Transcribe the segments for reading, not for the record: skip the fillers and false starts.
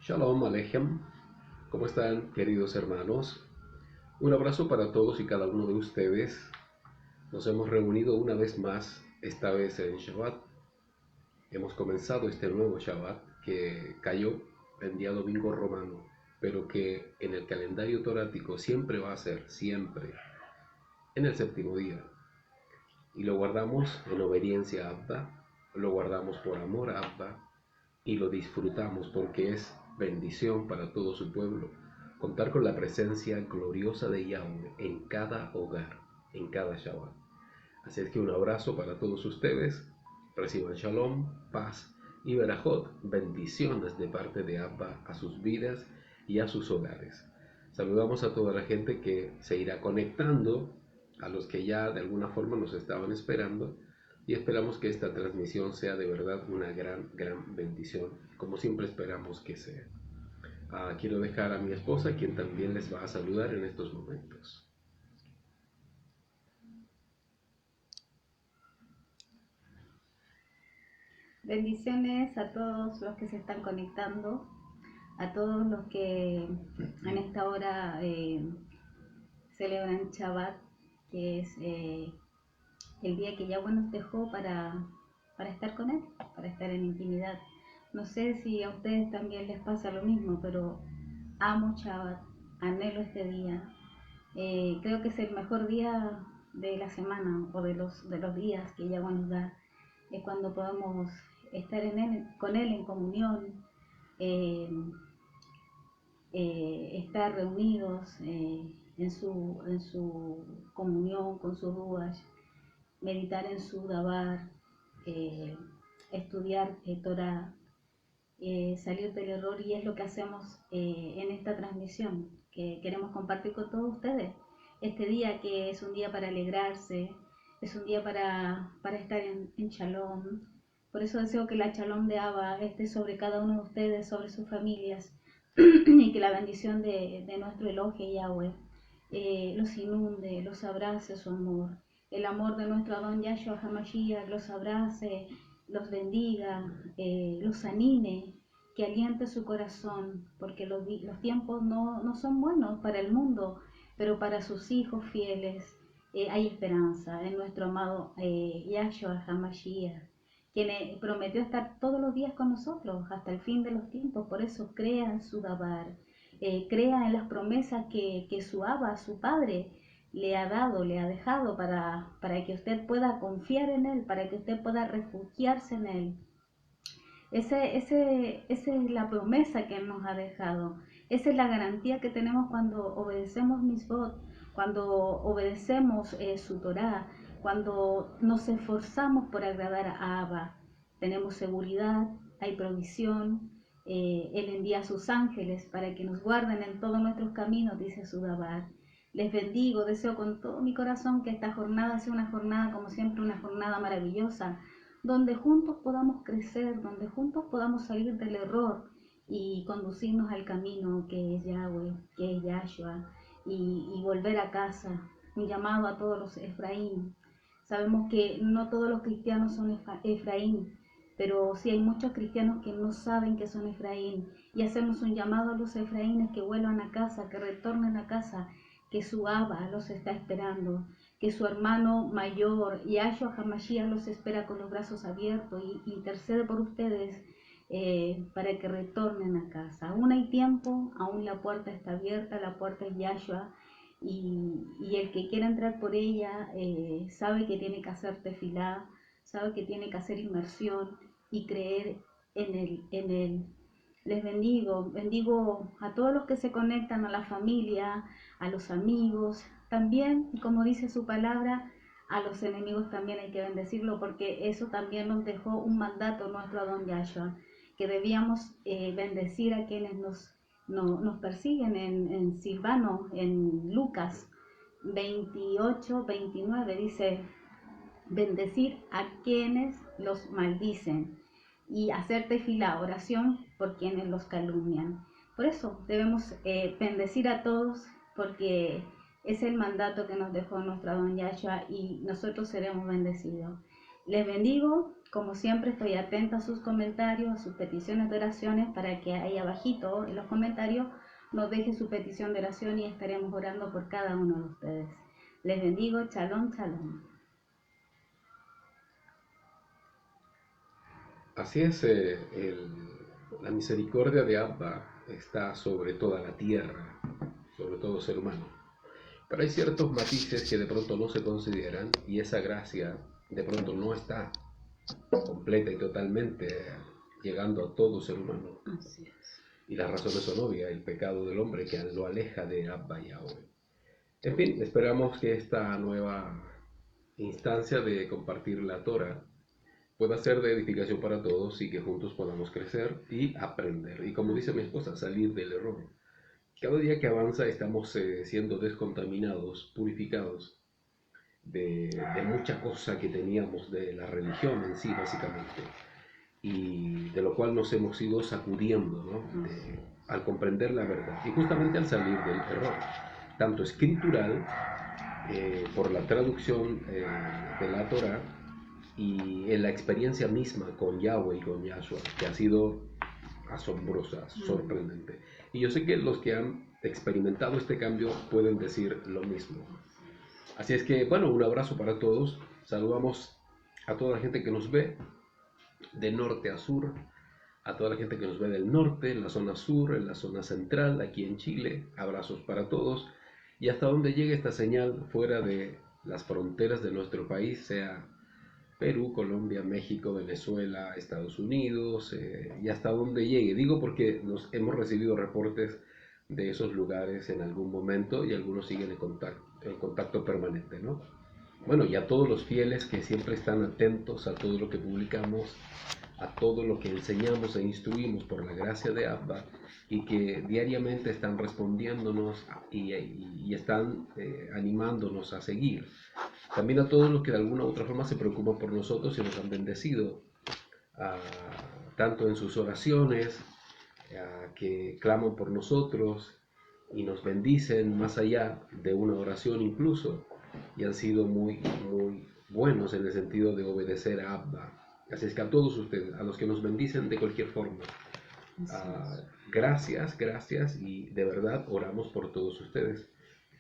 Shalom Aleichem, ¿cómo están queridos hermanos? Un abrazo para todos y cada uno de ustedes. Nos hemos reunido una vez más, esta vez en Shabbat. Hemos comenzado este nuevo Shabbat que cayó el día domingo romano, pero que en el calendario torático siempre va a ser, siempre, en el séptimo día. Y lo guardamos en obediencia a Abba, lo guardamos por amor a Abba y lo disfrutamos porque es bendición para todo su pueblo contar con la presencia gloriosa de Yahweh en cada hogar, en cada Shabbat. Así es que un abrazo para todos ustedes, reciban shalom, paz y berajot, bendiciones de parte de Abba a sus vidas y a sus hogares. Saludamos a toda la gente que se irá conectando, a los que ya de alguna forma nos estaban esperando, y esperamos que esta transmisión sea de verdad una gran bendición, como siempre esperamos que sea. Quiero dejar a mi esposa, quien también les va a saludar en estos momentos. Bendiciones a todos los que se están conectando, a todos los que en esta hora celebran Shabbat, que es el día que Yahweh nos dejó para estar con Él, para estar en intimidad. No sé si a ustedes también les pasa lo mismo, pero amo Shabbat, anhelo este día. Creo que es el mejor día de la semana o de los días que Yahweh nos da. Es cuando podemos estar con Él en comunión, eh, estar reunidos en su comunión con su Ruach, meditar en su Dabar, estudiar Torah, salir del error, y es lo que hacemos en esta transmisión, que queremos compartir con todos ustedes. Este día que es un día para alegrarse, es un día para estar en Shalom. Por eso deseo que la Shalom de Abba esté sobre cada uno de ustedes, sobre sus familias, y que la bendición de nuestro Elohim Yahweh los inunde, los abrace su amor. El amor de nuestro Adón Yahshua HaMashiach los abrace, los bendiga, los anime, que aliente su corazón, porque los tiempos no son buenos para el mundo, pero para sus hijos fieles hay esperanza en nuestro amado Yahshua HaMashiach, quien prometió estar todos los días con nosotros hasta el fin de los tiempos. Por eso crea en su Dabar, crea en las promesas que su Abba, su Padre, le ha dado, le ha dejado para que usted pueda confiar en Él, para que usted pueda refugiarse en Él. Esa es la promesa que Él nos ha dejado. Esa es la garantía que tenemos cuando obedecemos Misbot, cuando obedecemos su Torah, cuando nos esforzamos por agradar a Abba. Tenemos seguridad, hay provisión. Él envía a sus ángeles para que nos guarden en todos nuestros caminos, dice su Dabar. Les bendigo, deseo con todo mi corazón que esta jornada sea una jornada, como siempre, una jornada maravillosa, donde juntos podamos crecer, donde juntos podamos salir del error y conducirnos al camino que es Yahweh, que es Yahshua, y volver a casa. Un llamado a todos los Efraín. Sabemos que no todos los cristianos son Efraín, pero sí hay muchos cristianos que no saben que son Efraín, y hacemos un llamado a los Efraínes que vuelvan a casa, que retornen a casa, que su Abba los está esperando, que su hermano mayor, Yahshua HaMashiach, los espera con los brazos abiertos y intercede por ustedes para que retornen a casa. Aún hay tiempo, aún la puerta está abierta, la puerta es Yahshua, y el que quiera entrar por ella sabe que tiene que hacer tefilá, sabe que tiene que hacer inmersión y creer en él. Les bendigo a todos los que se conectan, a la familia, a los amigos, también, como dice su palabra, a los enemigos también hay que bendecirlo, porque eso también nos dejó un mandato nuestro Adón Yahshua, que debíamos bendecir a quienes nos persiguen en Silvano, en Lucas 28-29, dice: bendecir a quienes los maldicen y hacer tefilá, oración por quienes los calumnian. Por eso debemos bendecir a todos, porque es el mandato que nos dejó nuestro Adón Yahshua, y nosotros seremos bendecidos. Les bendigo, como siempre estoy atenta a sus comentarios, a sus peticiones de oraciones, para que ahí abajito en los comentarios nos deje su petición de oración y estaremos orando por cada uno de ustedes. Les bendigo, shalom, shalom. Así es, la misericordia de Abba está sobre toda la tierra, sobre todo ser humano. Pero hay ciertos matices que de pronto no se consideran y esa gracia de pronto no está completa y totalmente llegando a todo ser humano. Así es. Y las razones son obvias, el pecado del hombre que lo aleja de Abba Yahweh. En fin, esperamos que esta nueva instancia de compartir la Torah pueda ser de edificación para todos y que juntos podamos crecer y aprender. Y como dice mi esposa, salir del error. Cada día que avanza estamos siendo descontaminados, purificados de mucha cosa que teníamos de la religión en sí, básicamente. Y de lo cual nos hemos ido sacudiendo, ¿no? Al comprender la verdad. Y justamente al salir del error, tanto escritural, por la traducción de la Torah, y en la experiencia misma con Yahweh y con Yahshua, que ha sido asombrosa, sorprendente. Y yo sé que los que han experimentado este cambio pueden decir lo mismo. Así es que, bueno, un abrazo para todos. Saludamos a toda la gente que nos ve de norte a sur, a toda la gente que nos ve del norte, en la zona sur, en la zona central, aquí en Chile. Abrazos para todos. Y hasta donde llegue esta señal fuera de las fronteras de nuestro país, sea Perú, Colombia, México, Venezuela, Estados Unidos, y hasta donde llegue. Digo porque nos hemos recibido reportes de esos lugares en algún momento y algunos siguen en contacto permanente, ¿no? Bueno, y a todos los fieles que siempre están atentos a todo lo que publicamos, a todo lo que enseñamos e instruimos por la gracia de Abba, y que diariamente están respondiéndonos y están animándonos a seguir. También a todos los que de alguna u otra forma se preocupan por nosotros y nos han bendecido, tanto en sus oraciones, que claman por nosotros y nos bendicen más allá de una oración incluso, y han sido muy, muy buenos en el sentido de obedecer a Abba. Así es que a todos ustedes, a los que nos bendicen de cualquier forma, gracias, gracias, y de verdad oramos por todos ustedes.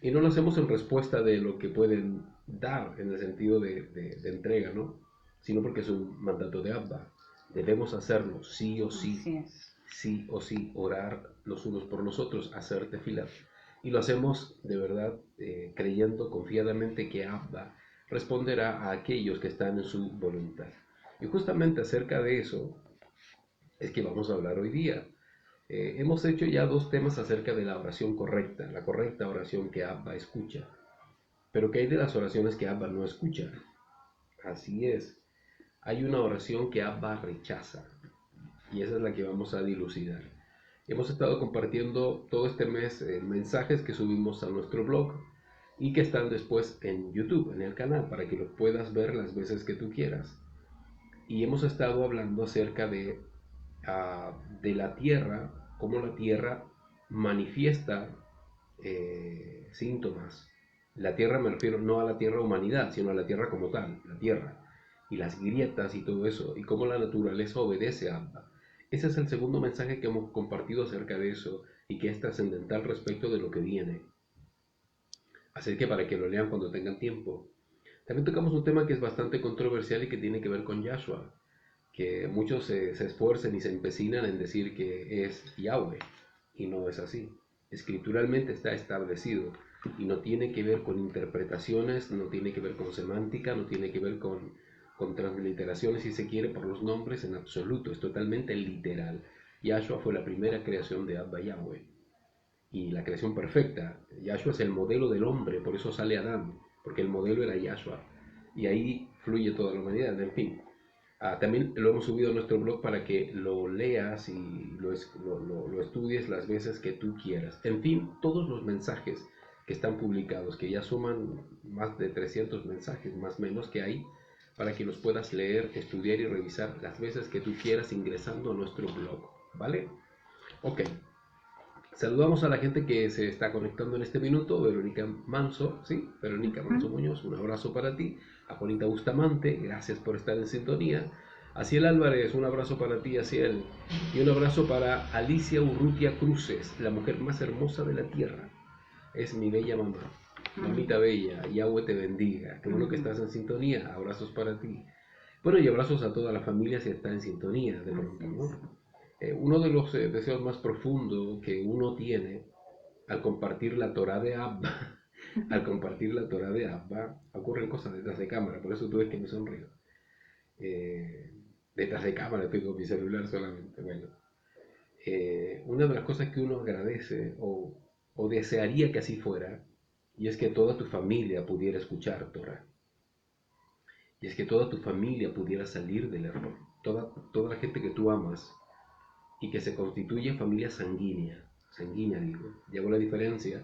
Y no lo hacemos en respuesta de lo que pueden dar en el sentido de entrega, ¿no? Sino porque es un mandato de Abba. Debemos hacerlo sí o sí, sí o sí, orar los unos por los otros, hacer tefilá. Y lo hacemos de verdad creyendo confiadamente que Abba responderá a aquellos que están en su voluntad. Y justamente acerca de eso es que vamos a hablar hoy día. Hemos hecho ya 2 temas acerca de la oración correcta, la correcta oración que Abba escucha. Pero ¿qué hay de las oraciones que Abba no escucha? Así es, hay una oración que Abba rechaza, y esa es la que vamos a dilucidar. Hemos estado compartiendo todo este mes mensajes que subimos a nuestro blog y que están después en YouTube, en el canal, para que los puedas ver las veces que tú quieras. Y hemos estado hablando acerca de la tierra, cómo la tierra manifiesta síntomas. La tierra me refiero no a la tierra humanidad, sino a la tierra como tal, la tierra, y las grietas y todo eso, y cómo la naturaleza obedece a Abba. Ese es el segundo mensaje que hemos compartido acerca de eso, y que es trascendental respecto de lo que viene. Así que para que lo lean cuando tengan tiempo. También tocamos un tema que es bastante controversial y que tiene que ver con Yahshua, que muchos se esfuerzan y se empecinan en decir que es Yahweh, y no es así. Escrituralmente está establecido y no tiene que ver con interpretaciones, no tiene que ver con semántica, no tiene que ver con transliteraciones, si se quiere, por los nombres, en absoluto. Es totalmente literal. Yahshua fue la primera creación de Abba Yahweh y la creación perfecta. Yahshua es el modelo del hombre, por eso sale Adán, porque el modelo era Yahshua, y ahí fluye toda la humanidad. En fin, también lo hemos subido a nuestro blog para que lo leas y lo estudies las veces que tú quieras. En fin, todos los mensajes que están publicados, que ya suman más de 300 mensajes, más o menos, que hay, para que los puedas leer, estudiar y revisar las veces que tú quieras ingresando a nuestro blog, ¿vale? Ok, Saludamos a la gente que se está conectando en este minuto. Verónica Manso, ¿sí? Verónica Manso Muñoz, un abrazo para ti. A Juanita Bustamante, gracias por estar en sintonía. Ciel Álvarez, un abrazo para ti, Ciel. Y un abrazo para Alicia Urrutia Cruces, la mujer más hermosa de la tierra. Es mi bella mamá. Mamita bella, Yahweh te bendiga. Qué bueno que estás en sintonía. Abrazos para ti. Bueno, y abrazos a toda la familia si está en sintonía de pronto, ¿no? Uno de los deseos más profundos que uno tiene al compartir la Torah de Abba, al compartir la Torah de Abba, ocurren cosas detrás de cámara, por eso tú ves que me sonrío. Detrás de cámara tengo mi celular solamente. Bueno, una de las cosas que uno agradece o desearía que así fuera, y es que toda tu familia pudiera escuchar Torah. Y es que toda tu familia pudiera salir del error. Toda la gente que tú amas y que se constituye familia sanguínea digo, y hago la diferencia,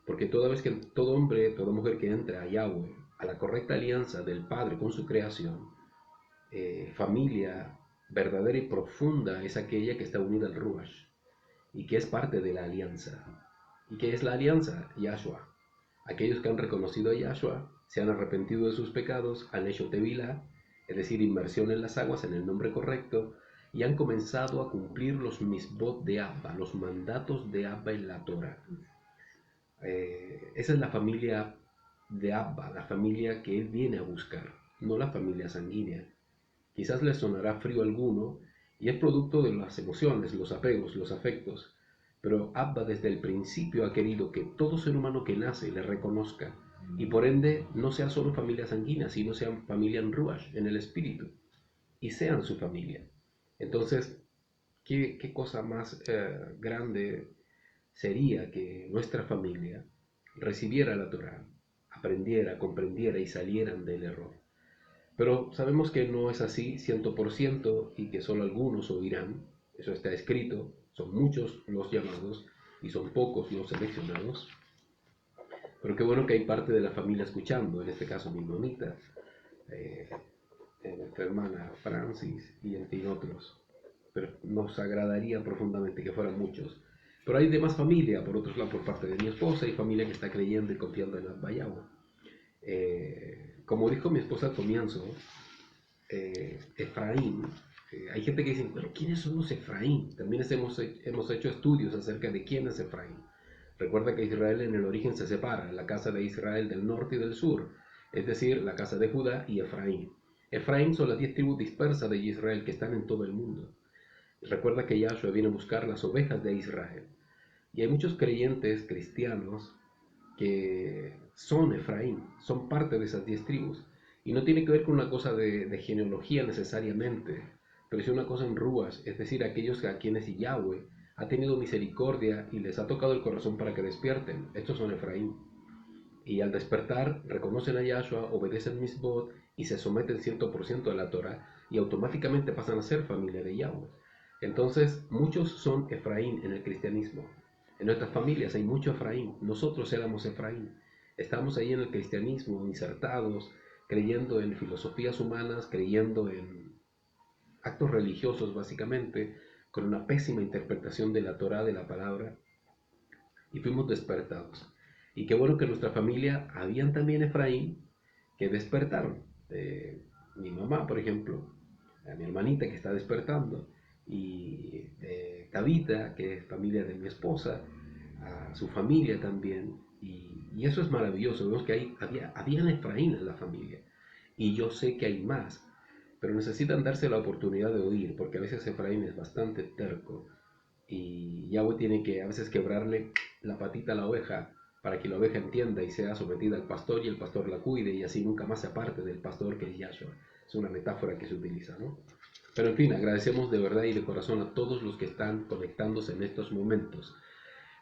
porque toda vez que todo hombre, toda mujer que entra a Yahweh, a la correcta alianza del Padre con su creación, familia verdadera y profunda es aquella que está unida al Ruach y que es parte de la alianza. ¿Y qué es la alianza? Yahshua. Aquellos que han reconocido a Yahshua, se han arrepentido de sus pecados, han hecho tevilá, es decir, inmersión en las aguas en el nombre correcto, y han comenzado a cumplir los misbot de Abba, los mandatos de Abba en la Torah. Esa es la familia de Abba, la familia que él viene a buscar, no la familia sanguínea. Quizás les sonará frío a alguno, y es producto de las emociones, los apegos, los afectos, pero Abba desde el principio ha querido que todo ser humano que nace le reconozca, y por ende no sea solo familia sanguínea, sino sean familia en Ruach, en el espíritu, y sean su familia. Entonces, ¿qué cosa más grande sería que nuestra familia recibiera la Torah, aprendiera, comprendiera y salieran del error? Pero sabemos que no es así 100% y que solo algunos oirán. Eso está escrito, son muchos los llamados y son pocos los seleccionados. Pero qué bueno que hay parte de la familia escuchando, en este caso mi mamita, nuestra hermana Francis y en fin otros. Pero nos agradaría profundamente que fueran muchos. Pero hay demás familia, por otro lado, por parte de mi esposa, y familia que está creyendo y confiando en Abba Yahweh. Como dijo mi esposa al comienzo, Efraín, hay gente que dice, pero ¿quiénes son los Efraín? También hemos hecho estudios acerca de quién es Efraín. Recuerda que Israel en el origen se separa, la casa de Israel del norte y del sur, es decir, la casa de Judá y Efraín. Efraín son las 10 tribus dispersas de Israel que están en todo el mundo. Recuerda que Yahshua viene a buscar las ovejas de Israel. Y hay muchos creyentes cristianos que son Efraín, son parte de esas 10 tribus. Y no tiene que ver con una cosa de genealogía necesariamente, pero es una cosa en Ruach, es decir, aquellos a quienes Yahweh ha tenido misericordia y les ha tocado el corazón para que despierten. Estos son Efraín. Y al despertar reconocen a Yahshua, obedecen misbot y se someten 100% a la Torah y automáticamente pasan a ser familia de Yahweh. Entonces, muchos son Efraín en el cristianismo. En nuestras familias hay mucho Efraín. Nosotros éramos Efraín. Estamos ahí en el cristianismo, insertados, creyendo en filosofías humanas, creyendo en actos religiosos básicamente, con una pésima interpretación de la Torah, de la palabra, y fuimos despertados. Y qué bueno que en nuestra familia habían también Efraín que despertaron. Mi mamá, por ejemplo, a mi hermanita que está despertando, y Tabita, que es familia de mi esposa, a su familia también, y eso es maravilloso. Vemos que habían Efraín en la familia, y yo sé que hay más, pero necesitan darse la oportunidad de oír, porque a veces Efraín es bastante terco, y Yahweh tiene que a veces quebrarle la patita a la oveja, para que la oveja entienda y sea sometida al pastor y el pastor la cuide y así nunca más se aparte del pastor que es Yahshua. Es una metáfora que se utiliza, ¿no? Pero en fin, agradecemos de verdad y de corazón a todos los que están conectándose en estos momentos.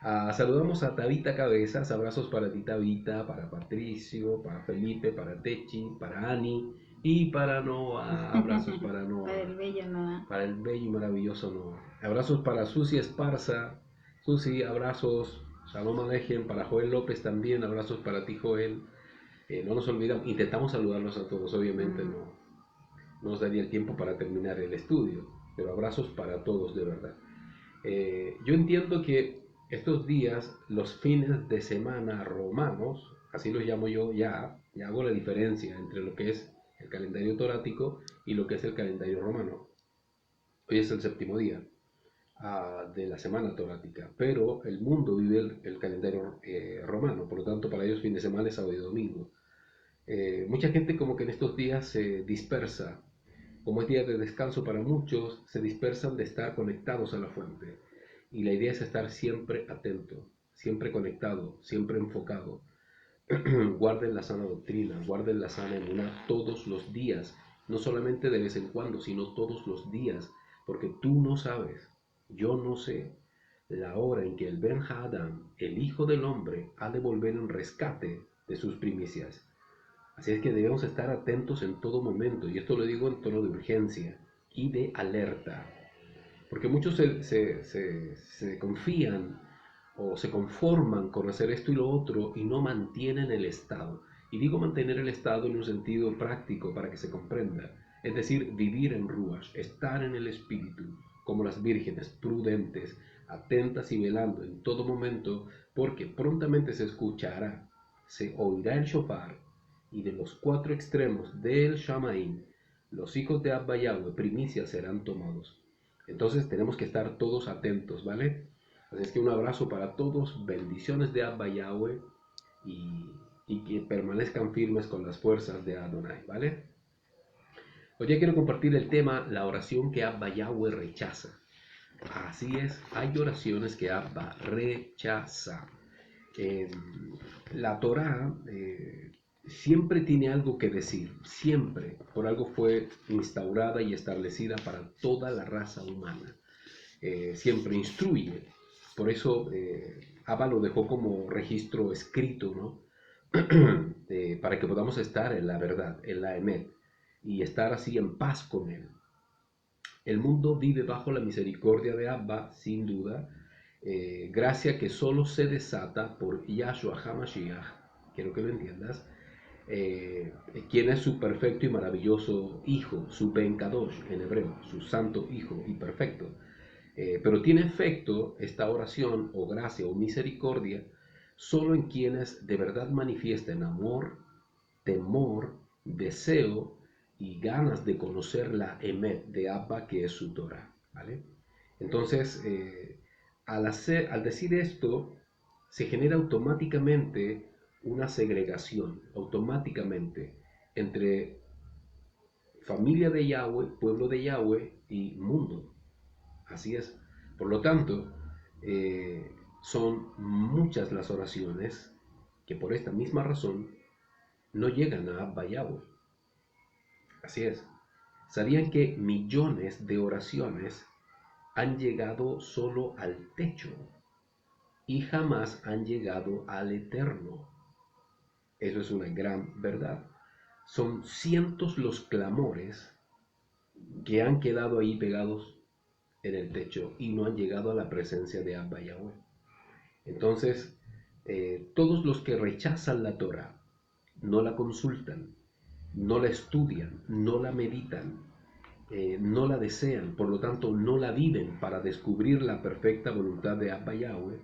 Saludamos a Tabita Cabezas, abrazos para ti Tabita, para Patricio, para Felipe, para Techi, para Ani y para Noah. Abrazos para Noah. Para el bello Noah. Para el bello y maravilloso Noah. Abrazos para Susi Esparza. Susi, abrazos. Shalom Alejem, para Joel López también, abrazos para ti Joel. No nos olvidamos, intentamos saludarlos a todos, obviamente no nos daría el tiempo para terminar el estudio, pero abrazos para todos de verdad. Yo entiendo que Estos días, los fines de semana romanos, así los llamo yo, ya hago la diferencia entre lo que es el calendario torático y lo que es el calendario romano. Hoy es el séptimo día de la semana torática, pero el mundo vive el calendario romano, por lo tanto para ellos fin de semana es sábado y domingo. Mucha gente como que en estos días se dispersa, como es día de descanso para muchos, se dispersan de estar conectados a la fuente. Y la idea es estar siempre atento, siempre conectado, siempre enfocado. Guarden la sana doctrina, guarden la sana emuná todos los días, no solamente de vez en cuando, sino todos los días, porque tú no sabes, yo no sé, la hora en que el Ben Hadam, el Hijo del Hombre, ha de volver en rescate de sus primicias. Así es que debemos estar atentos en todo momento, y esto lo digo en tono de urgencia y de alerta, porque muchos se confían o se conforman con hacer esto y lo otro y no mantienen el estado. Y digo mantener el estado en un sentido práctico para que se comprenda, es decir, vivir en Ruach, estar en el espíritu, como las vírgenes, prudentes, atentas y velando en todo momento, porque prontamente se escuchará, se oirá el shofar, y de los cuatro extremos del Shamaim, los hijos de Abba Yahweh, primicias serán tomados. Entonces tenemos que estar todos atentos, ¿vale? Así es que un abrazo para todos, bendiciones de Abba Yahweh y que permanezcan firmes con las fuerzas de Adonai, ¿vale? Hoy ya quiero compartir el tema, la oración que Abba Yahweh rechaza. Así es, hay oraciones que Abba rechaza. La Torá siempre tiene algo que decir, siempre, por algo fue instaurada y establecida para toda la raza humana. Siempre instruye, por eso Abba lo dejó como registro escrito, ¿no? Para que podamos estar en la verdad, en la Emet, y estar así en paz con Él. El mundo vive bajo la misericordia de Abba, sin duda, gracia que solo se desata por Yahshua HaMashiach, quiero que lo entiendas, quien es su perfecto y maravilloso Hijo, su Ben Kadosh en hebreo, su santo Hijo y perfecto. Pero tiene efecto esta oración o gracia o misericordia solo en quienes de verdad manifiesten amor, temor, deseo y ganas de conocer la Emet de Abba, que es su Torah, ¿vale? Entonces, al decir esto, se genera automáticamente una segregación, automáticamente, entre familia de Yahweh, pueblo de Yahweh y mundo. Así es. Por lo tanto, son muchas las oraciones que por esta misma razón no llegan a Abba Yahweh. Así es. ¿Sabían que millones de oraciones han llegado solo al techo y jamás han llegado al eterno? Eso es una gran verdad. Son cientos los clamores que han quedado ahí pegados en el techo y no han llegado a la presencia de Abba Yahweh. Entonces, todos los que rechazan la Torah, no la consultan, no la estudian, no la meditan, no la desean, por lo tanto no la viven para descubrir la perfecta voluntad de Abba Yahweh,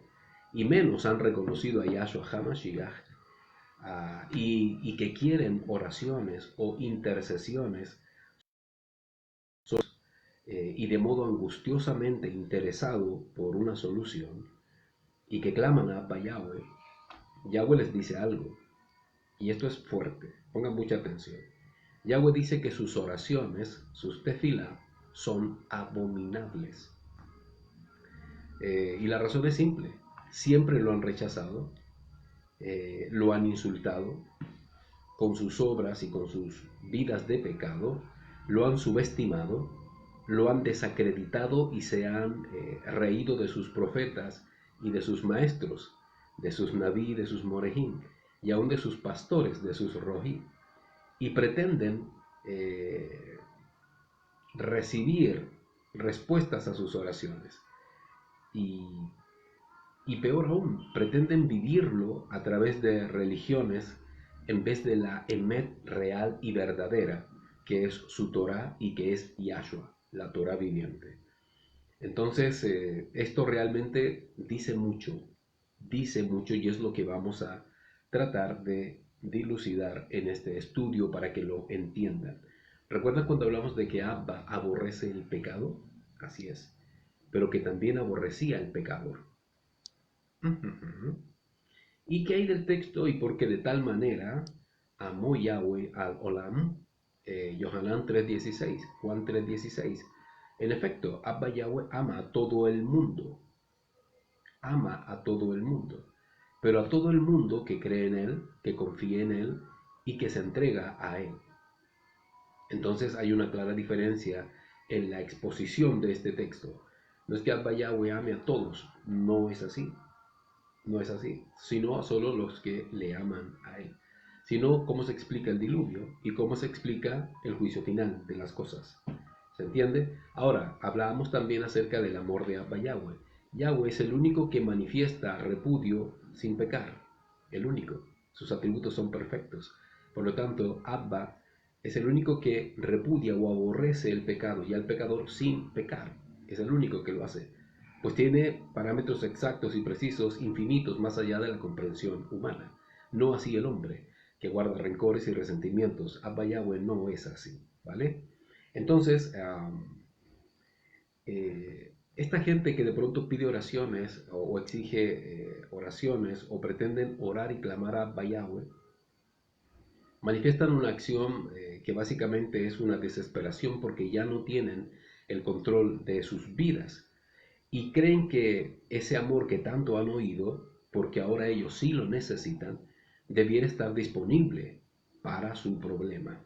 y menos han reconocido a Yahshua HaMashiach, y que quieren oraciones o intercesiones y de modo angustiosamente interesado por una solución, y que claman a Abba Yahweh, Yahweh les dice algo, y esto es fuerte, pongan mucha atención. Yahweh dice que sus oraciones, sus tefilá, son abominables. Y la razón es simple, siempre lo han rechazado, lo han insultado, con sus obras y con sus vidas de pecado, lo han subestimado, lo han desacreditado y se han reído de sus profetas y de sus maestros, de sus naví, de sus morejim, y aún de sus pastores, de sus rojí, y pretenden recibir respuestas a sus oraciones. Y peor aún, pretenden vivirlo a través de religiones en vez de la Emet real y verdadera, que es su Torah y que es Yahshua, la Torah viviente. Entonces, esto realmente dice mucho y es lo que vamos a tratar de dilucidar en este estudio para que lo entiendan. ¿Recuerdan cuando hablamos de que Abba aborrece el pecado? Así es, pero que también aborrecía el pecador. ¿Y qué hay del texto? Y porque de tal manera amó Yahweh al Olam, Yohanan 3:16, Juan 3:16. En efecto, Abba Yahweh ama a todo el mundo, ama a todo el mundo, pero a todo el mundo que cree en Él, que confía en Él y que se entrega a Él. Entonces hay una clara diferencia en la exposición de este texto. No es que Abba Yahweh ame a todos, no es así. No es así, sino a solo los que le aman a Él. Sino cómo se explica el diluvio y cómo se explica el juicio final de las cosas. ¿Se entiende? Ahora, hablábamos también acerca del amor de Abba Yahweh. Yahweh es el único que manifiesta repudio sin pecar. El único. Sus atributos son perfectos. Por lo tanto, Abba es el único que repudia o aborrece el pecado y al pecador sin pecar. Es el único que lo hace, pues tiene parámetros exactos y precisos, infinitos, más allá de la comprensión humana. No así el hombre, que guarda rencores y resentimientos. Abba Yahweh no es así, ¿vale? Entonces, esta gente que de pronto pide oraciones o exige oraciones o pretenden orar y clamar a Abba Yahweh, manifiestan una acción que básicamente es una desesperación porque ya no tienen el control de sus vidas y creen que ese amor que tanto han oído, porque ahora ellos sí lo necesitan, debiera estar disponible para su problema.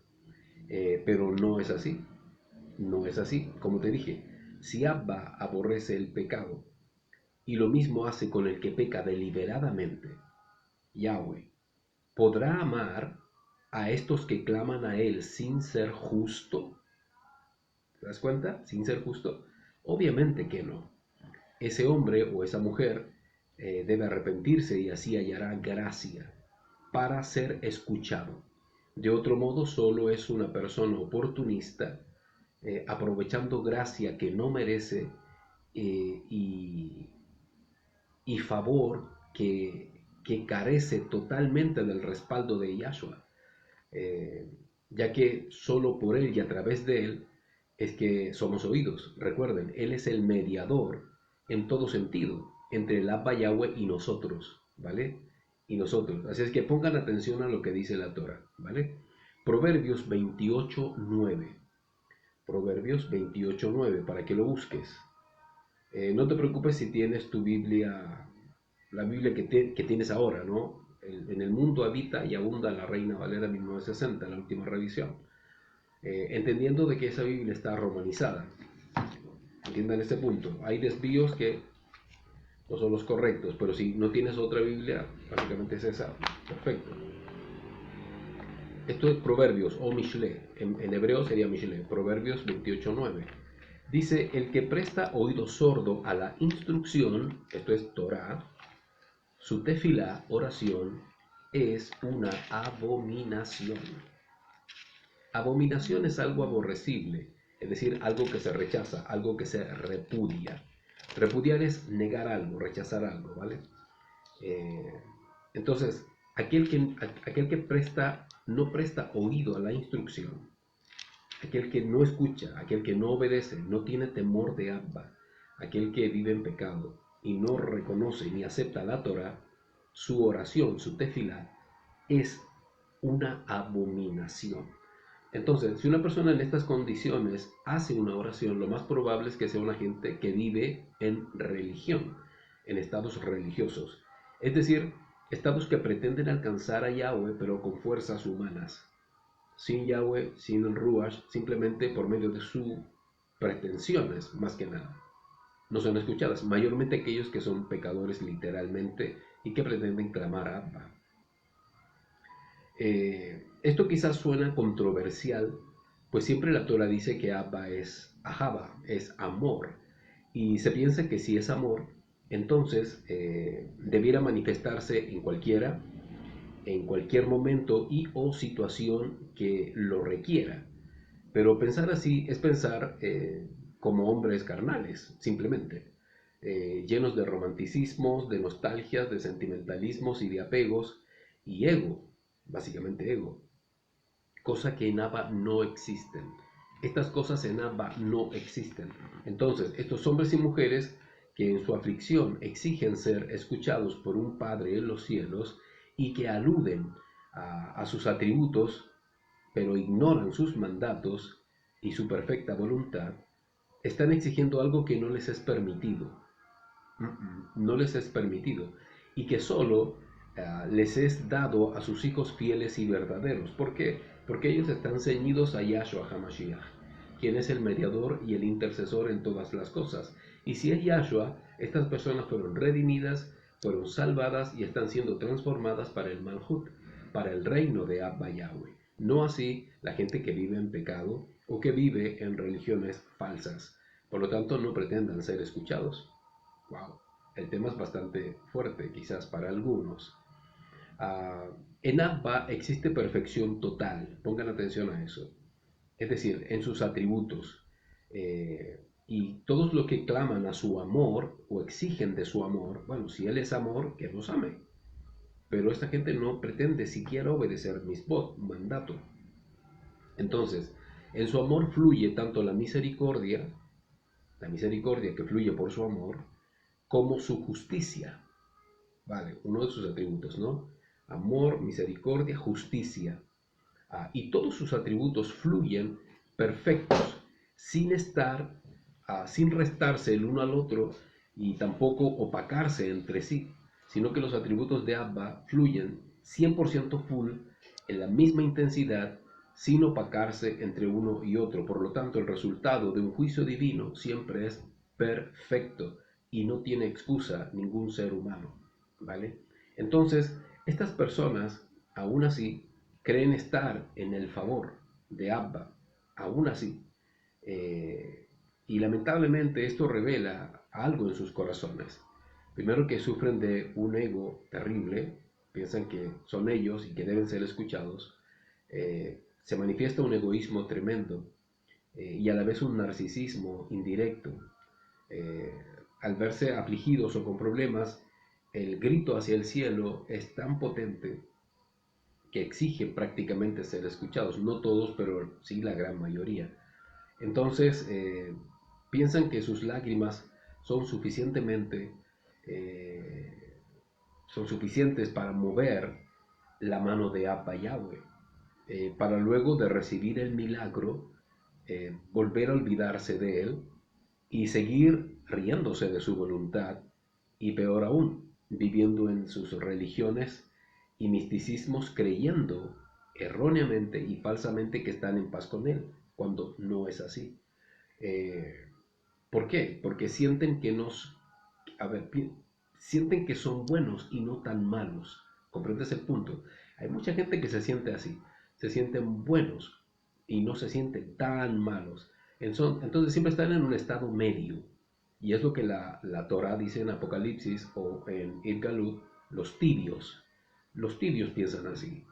Pero no es así, no es así. Como te dije, si Abba aborrece el pecado y lo mismo hace con el que peca deliberadamente, Yahweh podrá amar a estos que claman a Él sin ser justo. ¿Te das cuenta? Sin ser justo. Obviamente que no. Ese hombre o esa mujer debe arrepentirse y así hallará gracia para ser escuchado. De otro modo, solo es una persona oportunista, aprovechando gracia que no merece y favor que carece totalmente del respaldo de Yahshua, ya que solo por Él y a través de Él es que somos oídos. Recuerden, Él es el mediador en todo sentido entre el Abba Yahweh y nosotros, ¿vale? Y nosotros. Así es que pongan atención a lo que dice la Torah, ¿vale? Proverbios 28:9. Proverbios 28:9, para que lo busques. No te preocupes si tienes tu Biblia, la Biblia que tienes ahora, ¿no? En el mundo habita y abunda la Reina Valera 1960, la última revisión. Entendiendo de que esa Biblia está romanizada. Entiendan este punto. Hay desvíos que no son los correctos, pero si no tienes otra Biblia, básicamente es esa. Perfecto. Esto es Proverbios o Mishle. En hebreo sería Mishle. Proverbios 28:9. Dice, el que presta oído sordo a la instrucción, esto es Torah, su tefilá, oración, es una abominación. Abominación es algo aborrecible, es decir, algo que se rechaza, algo que se repudia. Repudiar es negar algo, rechazar algo, ¿vale? Entonces, aquel que no presta oído a la instrucción, aquel que no escucha, aquel que no obedece, no tiene temor de Abba, aquel que vive en pecado y no reconoce ni acepta la Torah, su oración, su tefilá, es una abominación. Entonces, si una persona en estas condiciones hace una oración, lo más probable es que sea una gente que vive en religión, en estados religiosos. Es decir, estados que pretenden alcanzar a Yahweh, pero con fuerzas humanas. Sin Yahweh, sin el Ruach, simplemente por medio de sus pretensiones, más que nada. No son escuchadas, mayormente aquellos que son pecadores literalmente y que pretenden clamar a Abba. Esto quizás suena controversial, pues siempre la Torah dice que Abba es Ahava, es amor, y se piensa que si es amor, entonces debiera manifestarse en cualquier momento y o situación que lo requiera. Pero pensar así es pensar como hombres carnales, simplemente, llenos de romanticismos, de nostalgias, de sentimentalismos y de apegos y ego, básicamente ego, cosa que en Abba no existen. Estas cosas en Abba no existen. Entonces, estos hombres y mujeres que en su aflicción exigen ser escuchados por un Padre en los cielos y que aluden a sus atributos, pero ignoran sus mandatos y su perfecta voluntad, están exigiendo algo que no les es permitido. No les es permitido. Y que solo les es dado a sus hijos fieles y verdaderos. ¿Por qué? Porque ellos están ceñidos a Yahshua HaMashiach, quien es el mediador y el intercesor en todas las cosas. Y si es Yahshua, estas personas fueron redimidas, fueron salvadas y están siendo transformadas para el Malhut, para el reino de Abba Yahweh. No así la gente que vive en pecado o que vive en religiones falsas. Por lo tanto, no pretendan ser escuchados. Wow, el tema es bastante fuerte, quizás para algunos. En Abba existe perfección total, pongan atención a eso. Es decir, en sus atributos. Y todos los que claman a su amor o exigen de su amor, bueno, si Él es amor, que nos ame. Pero esta gente no pretende siquiera obedecer mis mandato. Entonces, en su amor fluye tanto la misericordia que fluye por su amor, como su justicia. Vale, uno de sus atributos, ¿no? Amor, misericordia, justicia. Y todos sus atributos fluyen perfectos, sin restarse el uno al otro y tampoco opacarse entre sí, sino que los atributos de Abba fluyen 100% full en la misma intensidad, sin opacarse entre uno y otro. Por lo tanto, el resultado de un juicio divino siempre es perfecto y no tiene excusa ningún ser humano, ¿vale? Entonces, estas personas, aún así, creen estar en el favor de Abba, aún así. Y lamentablemente esto revela algo en sus corazones. Primero, que sufren de un ego terrible, piensan que son ellos y que deben ser escuchados. Se manifiesta un egoísmo tremendo y a la vez un narcisismo indirecto. Eh, Al verse afligidos o con problemas, el grito hacia el cielo es tan potente que exigen prácticamente ser escuchados. No todos, pero sí la gran mayoría. Entonces, piensan que sus lágrimas son son suficientes para mover la mano de Abba Yahweh, para luego de recibir el milagro, volver a olvidarse de él y seguir riéndose de su voluntad, y peor aún, viviendo en sus religiones y misticismos, creyendo erróneamente y falsamente que están en paz con él, cuando no es así. ¿Por qué? Porque sienten que son buenos y no tan malos. ¿Comprendes el punto? Hay mucha gente que se siente así, se sienten buenos y no se sienten tan malos. Entonces siempre están en un estado medio. Y es lo que la Torah dice en Apocalipsis o en Irgalut, los tibios. Los tibios piensan así.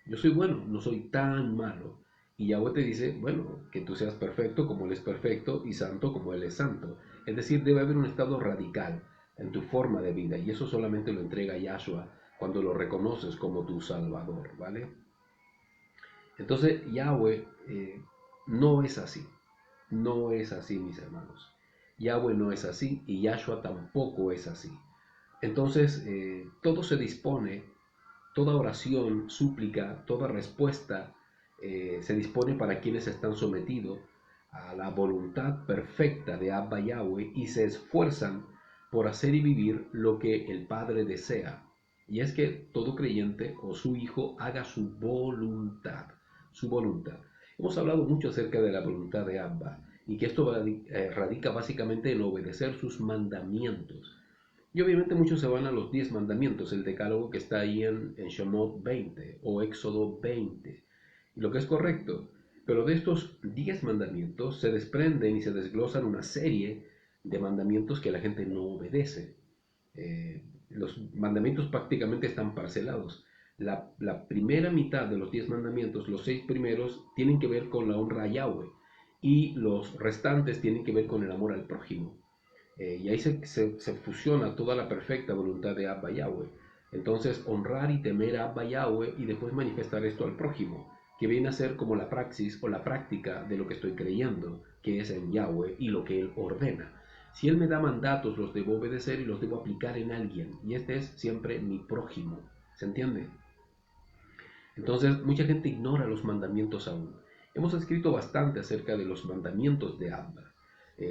Yo soy bueno, no soy tan malo. Y Yahweh te dice, bueno, que tú seas perfecto como Él es perfecto y santo como Él es santo. Es decir, debe haber un estado radical en tu forma de vida. Y eso solamente lo entrega Yahshua cuando lo reconoces como tu Salvador, ¿vale? Entonces, Yahweh no es así. No es así, mis hermanos. Yahweh no es así y Yahshua tampoco es así. Entonces, todo se dispone, toda oración, súplica, toda respuesta se dispone para quienes están sometidos a la voluntad perfecta de Abba Yahweh y se esfuerzan por hacer y vivir lo que el Padre desea. Y es que todo creyente o su hijo haga su voluntad, su voluntad. Hemos hablado mucho acerca de la voluntad de Abba y que esto radica básicamente en obedecer sus mandamientos. Y obviamente muchos se van a los 10 mandamientos, el decálogo que está ahí en Shemot 20 o Éxodo 20, y lo que es correcto. Pero de estos 10 mandamientos se desprenden y se desglosan una serie de mandamientos que la gente no obedece. Los mandamientos prácticamente están parcelados. La primera mitad de los 10 mandamientos, los 6 primeros, tienen que ver con la honra a Yahweh. y los restantes tienen que ver con el amor al prójimo. Y ahí se fusiona toda la perfecta voluntad de Abba Yahweh. Entonces, honrar y temer a Abba Yahweh y después manifestar esto al prójimo, que viene a ser como la praxis o la práctica de lo que estoy creyendo, que es en Yahweh y lo que Él ordena. Si Él me da mandatos, los debo obedecer y los debo aplicar en alguien. Y este es siempre mi prójimo. ¿Se entiende? Entonces, mucha gente ignora los mandamientos aún. Hemos escrito bastante acerca de los mandamientos de Abba.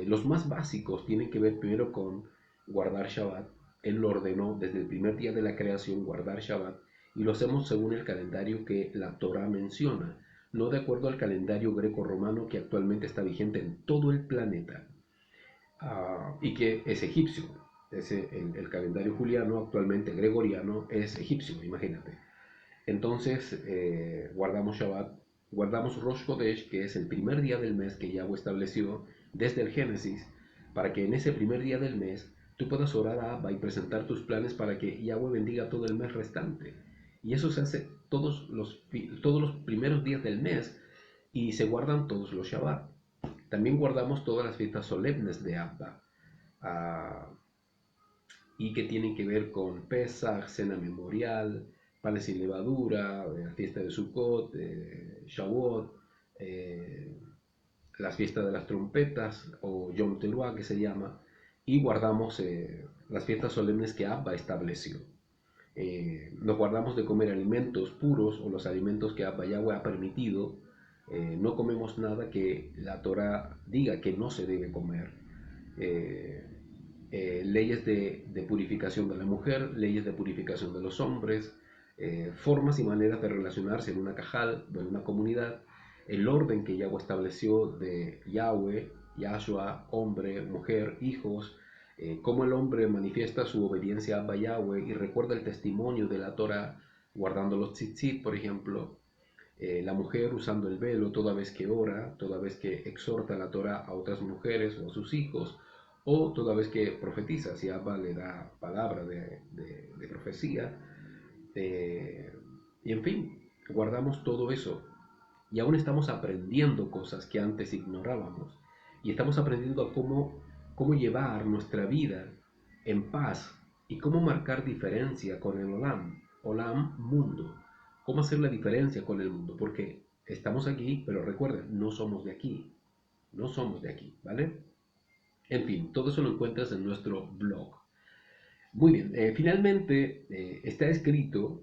Los más básicos tienen que ver primero con guardar Shabbat. Él lo ordenó desde el primer día de la creación guardar Shabbat y lo hacemos según el calendario que la Torá menciona, no de acuerdo al calendario greco-romano que actualmente está vigente en todo el planeta y que es egipcio. El calendario juliano, actualmente gregoriano, es egipcio, imagínate. Entonces guardamos Shabbat, guardamos Rosh Chodesh, que es el primer día del mes que Yahweh estableció desde el Génesis, para que en ese primer día del mes tú puedas orar a Abba y presentar tus planes para que Yahweh bendiga todo el mes restante. Y eso se hace todos los primeros días del mes y se guardan todos los Shabbat. También guardamos todas las fiestas solemnes de Abba. Y que tienen que ver con Pesach, cena memorial, panes sin levadura, la fiesta de Sukkot, Shavuot, las fiestas de las trompetas o Yom Teruah que se llama, y guardamos las fiestas solemnes que Abba estableció. Nos guardamos de comer alimentos puros o los alimentos que Abba Yahweh ha permitido. No comemos nada que la Torah diga que no se debe comer. Leyes de purificación de la mujer, leyes de purificación de los hombres, formas y maneras de relacionarse en una cajal, en una comunidad, el orden que Yahweh estableció de Yahweh, Yahshua, hombre, mujer, hijos, cómo el hombre manifiesta su obediencia a Abba Yahweh y recuerda el testimonio de la Torah guardando los tzitzit, por ejemplo, la mujer usando el velo toda vez que ora, toda vez que exhorta la Torah a otras mujeres o a sus hijos, o toda vez que profetiza, si Abba le da palabra de profecía. Y en fin, guardamos todo eso. Y aún estamos aprendiendo cosas que antes ignorábamos. Y estamos aprendiendo a cómo llevar nuestra vida en paz y cómo marcar diferencia con el Olam. Olam, mundo. Cómo hacer la diferencia con el mundo. Porque estamos aquí, pero recuerden, no somos de aquí. No somos de aquí, ¿vale? En fin, todo eso lo encuentras en nuestro blog. Muy bien, finalmente está escrito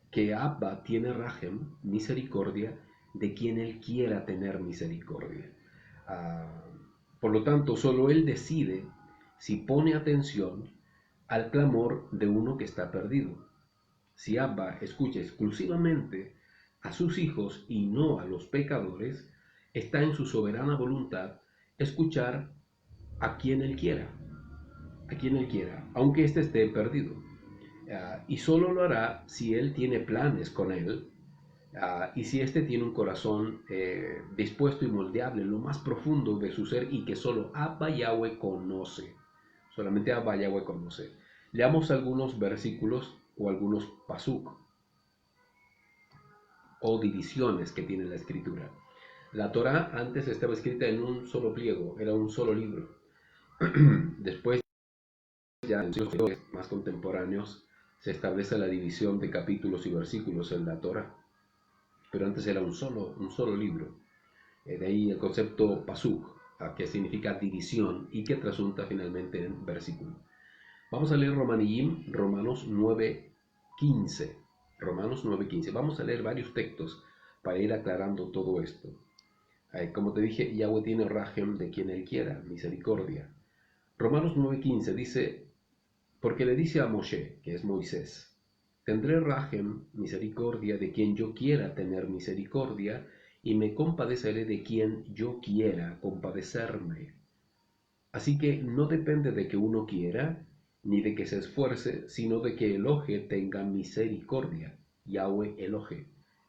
que Abba tiene Rahem, misericordia, de quien Él quiera tener misericordia. Por lo tanto, solo Él decide si pone atención al clamor de uno que está perdido. Si Abba escucha exclusivamente a sus hijos y no a los pecadores, está en su soberana voluntad escuchar a quien Él quiera, aunque éste esté perdido. Y solo lo hará si Él tiene planes con él y si éste tiene un corazón dispuesto y moldeable en lo más profundo de su ser y que solo Abba Yahweh conoce. Solamente Abba Yahweh conoce. Leamos algunos versículos o algunos pasuk o divisiones que tiene la escritura. La Torá antes estaba escrita en un solo pliego, era un solo libro. Después, ya en los siglos más contemporáneos, se establece la división de capítulos y versículos en la Torá. Pero antes era un solo libro. De ahí el concepto pasuk, que significa división y que trasunta finalmente en versículo. Vamos a leer Romanos 9:15. Romanos 9:15. Vamos a leer varios textos para ir aclarando todo esto. Como te dije, Yahweh tiene Rahem de quien Él quiera, misericordia. Romanos 9:15 dice, porque le dice a Moshe, que es Moisés, tendré Rahem, misericordia, de quien yo quiera tener misericordia, y me compadeceré de quien yo quiera compadecerme. Así que no depende de que uno quiera, ni de que se esfuerce, sino de que Elohe tenga misericordia. Yahweh Elohe,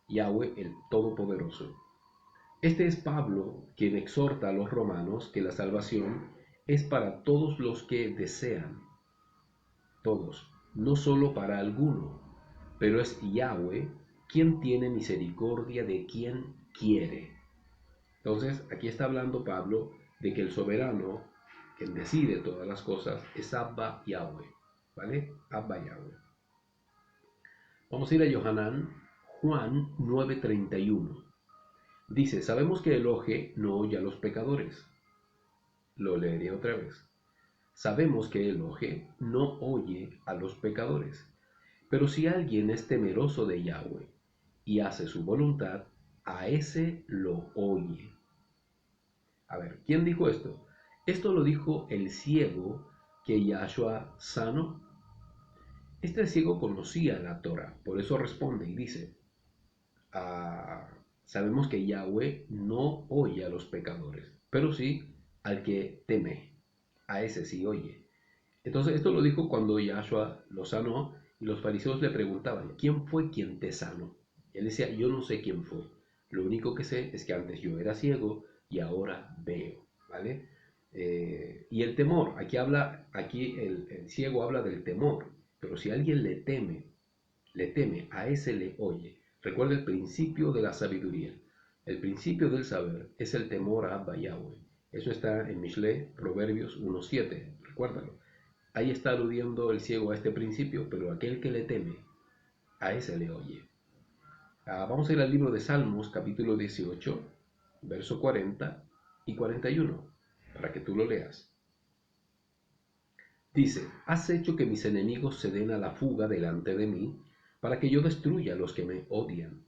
Yahweh el Todopoderoso. Este es Pablo quien exhorta a los romanos que la salvación es para todos los que desean. Todos, no solo para alguno, pero es Yahweh quien tiene misericordia de quien quiere. Entonces, aquí está hablando Pablo de que el soberano, quien decide todas las cosas, es Abba Yahweh, ¿vale? Abba Yahweh. Vamos a ir a Juan 9:31. Dice, sabemos que Elohe no oye a los pecadores. Lo leeré otra vez. Sabemos que Elohe no oye a los pecadores. Pero si alguien es temeroso de Yahweh y hace su voluntad, a ese lo oye. A ver, ¿quién dijo esto? Esto lo dijo el ciego que Yahshua sanó. Este ciego conocía la Torah, por eso responde y dice, sabemos que Yahweh no oye a los pecadores, pero sí al que teme, a ese sí oye. Entonces esto lo dijo cuando Yahshua lo sanó y los fariseos le preguntaban, ¿quién fue quien te sanó? Y él decía, yo no sé quién fue, lo único que sé es que antes yo era ciego y ahora veo, ¿vale? Y el temor, aquí el ciego habla del temor, pero si alguien le teme, a ese le oye. Recuerda el principio de la sabiduría. El principio del saber es el temor a Abba Yahweh. Eso está en Mishle, Proverbios 1:7. Recuérdalo. Ahí está aludiendo el ciego a este principio, pero aquel que le teme, a ese le oye. Vamos a ir al libro de Salmos, capítulo 18, verso 40 y 41, para que tú lo leas. Dice, has hecho que mis enemigos se den a la fuga delante de mí, para que yo destruya a los que me odian.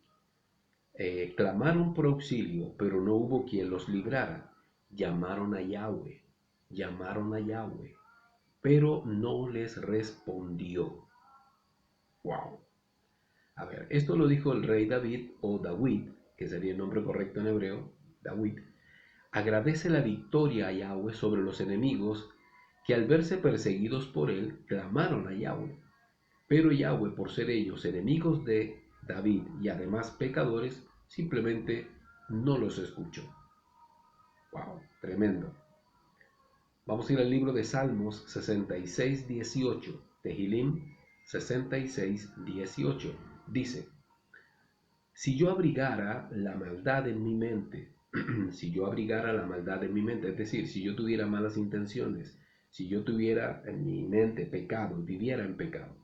Clamaron por auxilio, pero no hubo quien los librara. Llamaron a Yahweh, pero no les respondió. Wow. A ver, esto lo dijo el rey David, o Dawid, que sería el nombre correcto en hebreo, Dawid. Agradece la victoria a Yahweh sobre los enemigos que al verse perseguidos por él, clamaron a Yahweh. Pero Yahweh, por ser ellos enemigos de David y además pecadores, simplemente no los escuchó. Wow, tremendo. Vamos a ir al libro de Salmos 66:18, Tehilim 66:18. Dice, si yo abrigara la maldad en mi mente, si yo abrigara la maldad en mi mente, es decir, si yo tuviera malas intenciones, si yo tuviera en mi mente pecado, viviera en pecado,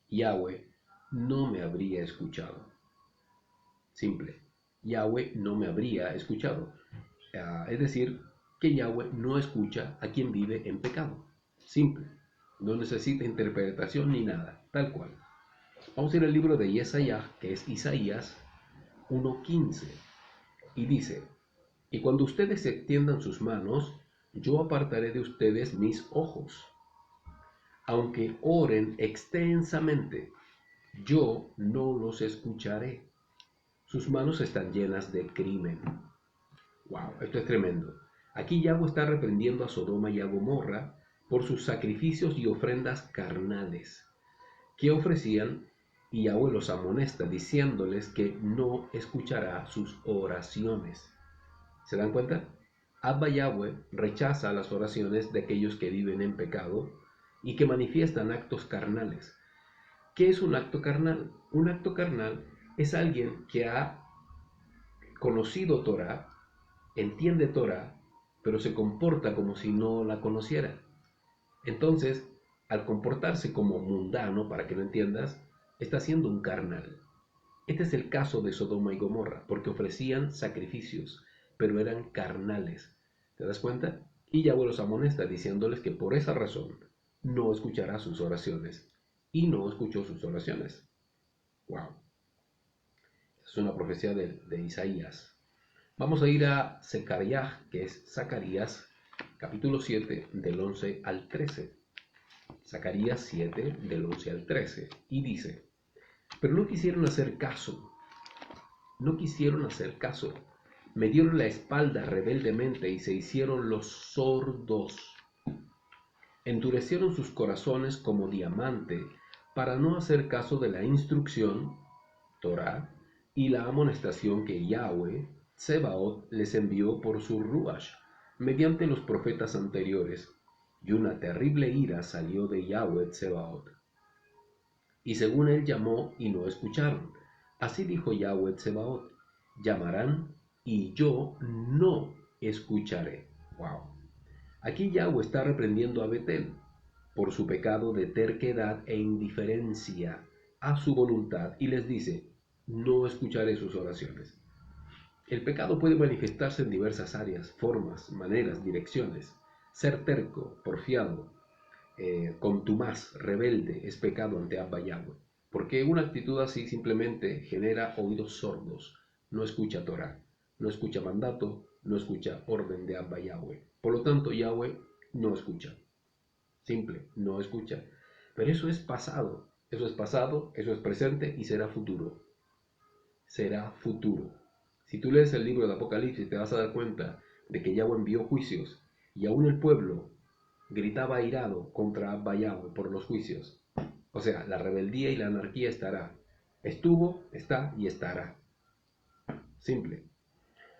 Yahweh no me habría escuchado. Simple, Yahweh no me habría escuchado. Es decir, que Yahweh no escucha a quien vive en pecado. Simple, no necesita interpretación ni nada, tal cual. Vamos a ir al libro de Yesayah, que es Isaías 1:15, y dice, y cuando ustedes extiendan sus manos, yo apartaré de ustedes mis ojos. Aunque oren extensamente, yo no los escucharé. Sus manos están llenas de crimen. Wow, esto es tremendo. Aquí Yahweh está reprendiendo a Sodoma y a Gomorra por sus sacrificios y ofrendas carnales que ofrecían, y Yahweh los amonesta diciéndoles que no escuchará sus oraciones. ¿Se dan cuenta? Abba Yahweh rechaza las oraciones de aquellos que viven en pecado y que manifiestan actos carnales. ¿Qué es un acto carnal? Un acto carnal es alguien que ha conocido Torah, entiende Torah, pero se comporta como si no la conociera. Entonces, al comportarse como mundano, para que lo entiendas, está siendo un carnal. Este es el caso de Sodoma y Gomorra, porque ofrecían sacrificios, pero eran carnales. ¿Te das cuenta? Y Yahweh los amonesta diciéndoles que por esa razón no escuchará sus oraciones. Y no escuchó sus oraciones. Wow. Es una profecía de Isaías. Vamos a ir a Zacarías, que es Zacarías, capítulo 7, del 11 al 13. Zacarías 7, del 11 al 13. Y dice, pero no quisieron hacer caso. Me dieron la espalda rebeldemente y se hicieron los sordos. Endurecieron sus corazones como diamante para no hacer caso de la instrucción, Torah, y la amonestación que Yahweh, Tsebaot, les envió por su Ruach, mediante los profetas anteriores, y una terrible ira salió de Yahweh Tsebaot. Y según él llamó y no escucharon, así dijo Yahweh Tsebaot, llamarán y yo no escucharé. Wow. Aquí Yahweh está reprendiendo a Betel por su pecado de terquedad e indiferencia a su voluntad y les dice, no escucharé sus oraciones. El pecado puede manifestarse en diversas áreas, formas, maneras, direcciones. Ser terco, porfiado, contumaz, rebelde es pecado ante Abba Yahweh, porque una actitud así simplemente genera oídos sordos, no escucha Torah, no escucha mandato, no escucha orden de Abba Yahweh. Por lo tanto, Yahweh no escucha, simple, no escucha. Pero eso es pasado, eso es presente y será futuro. Será futuro. Si tú lees el libro de Apocalipsis te vas a dar cuenta de que Yahweh envió juicios y aún el pueblo gritaba airado contra Abba Yahweh por los juicios. O sea, la rebeldía y la anarquía estará. Estuvo, está y estará. Simple.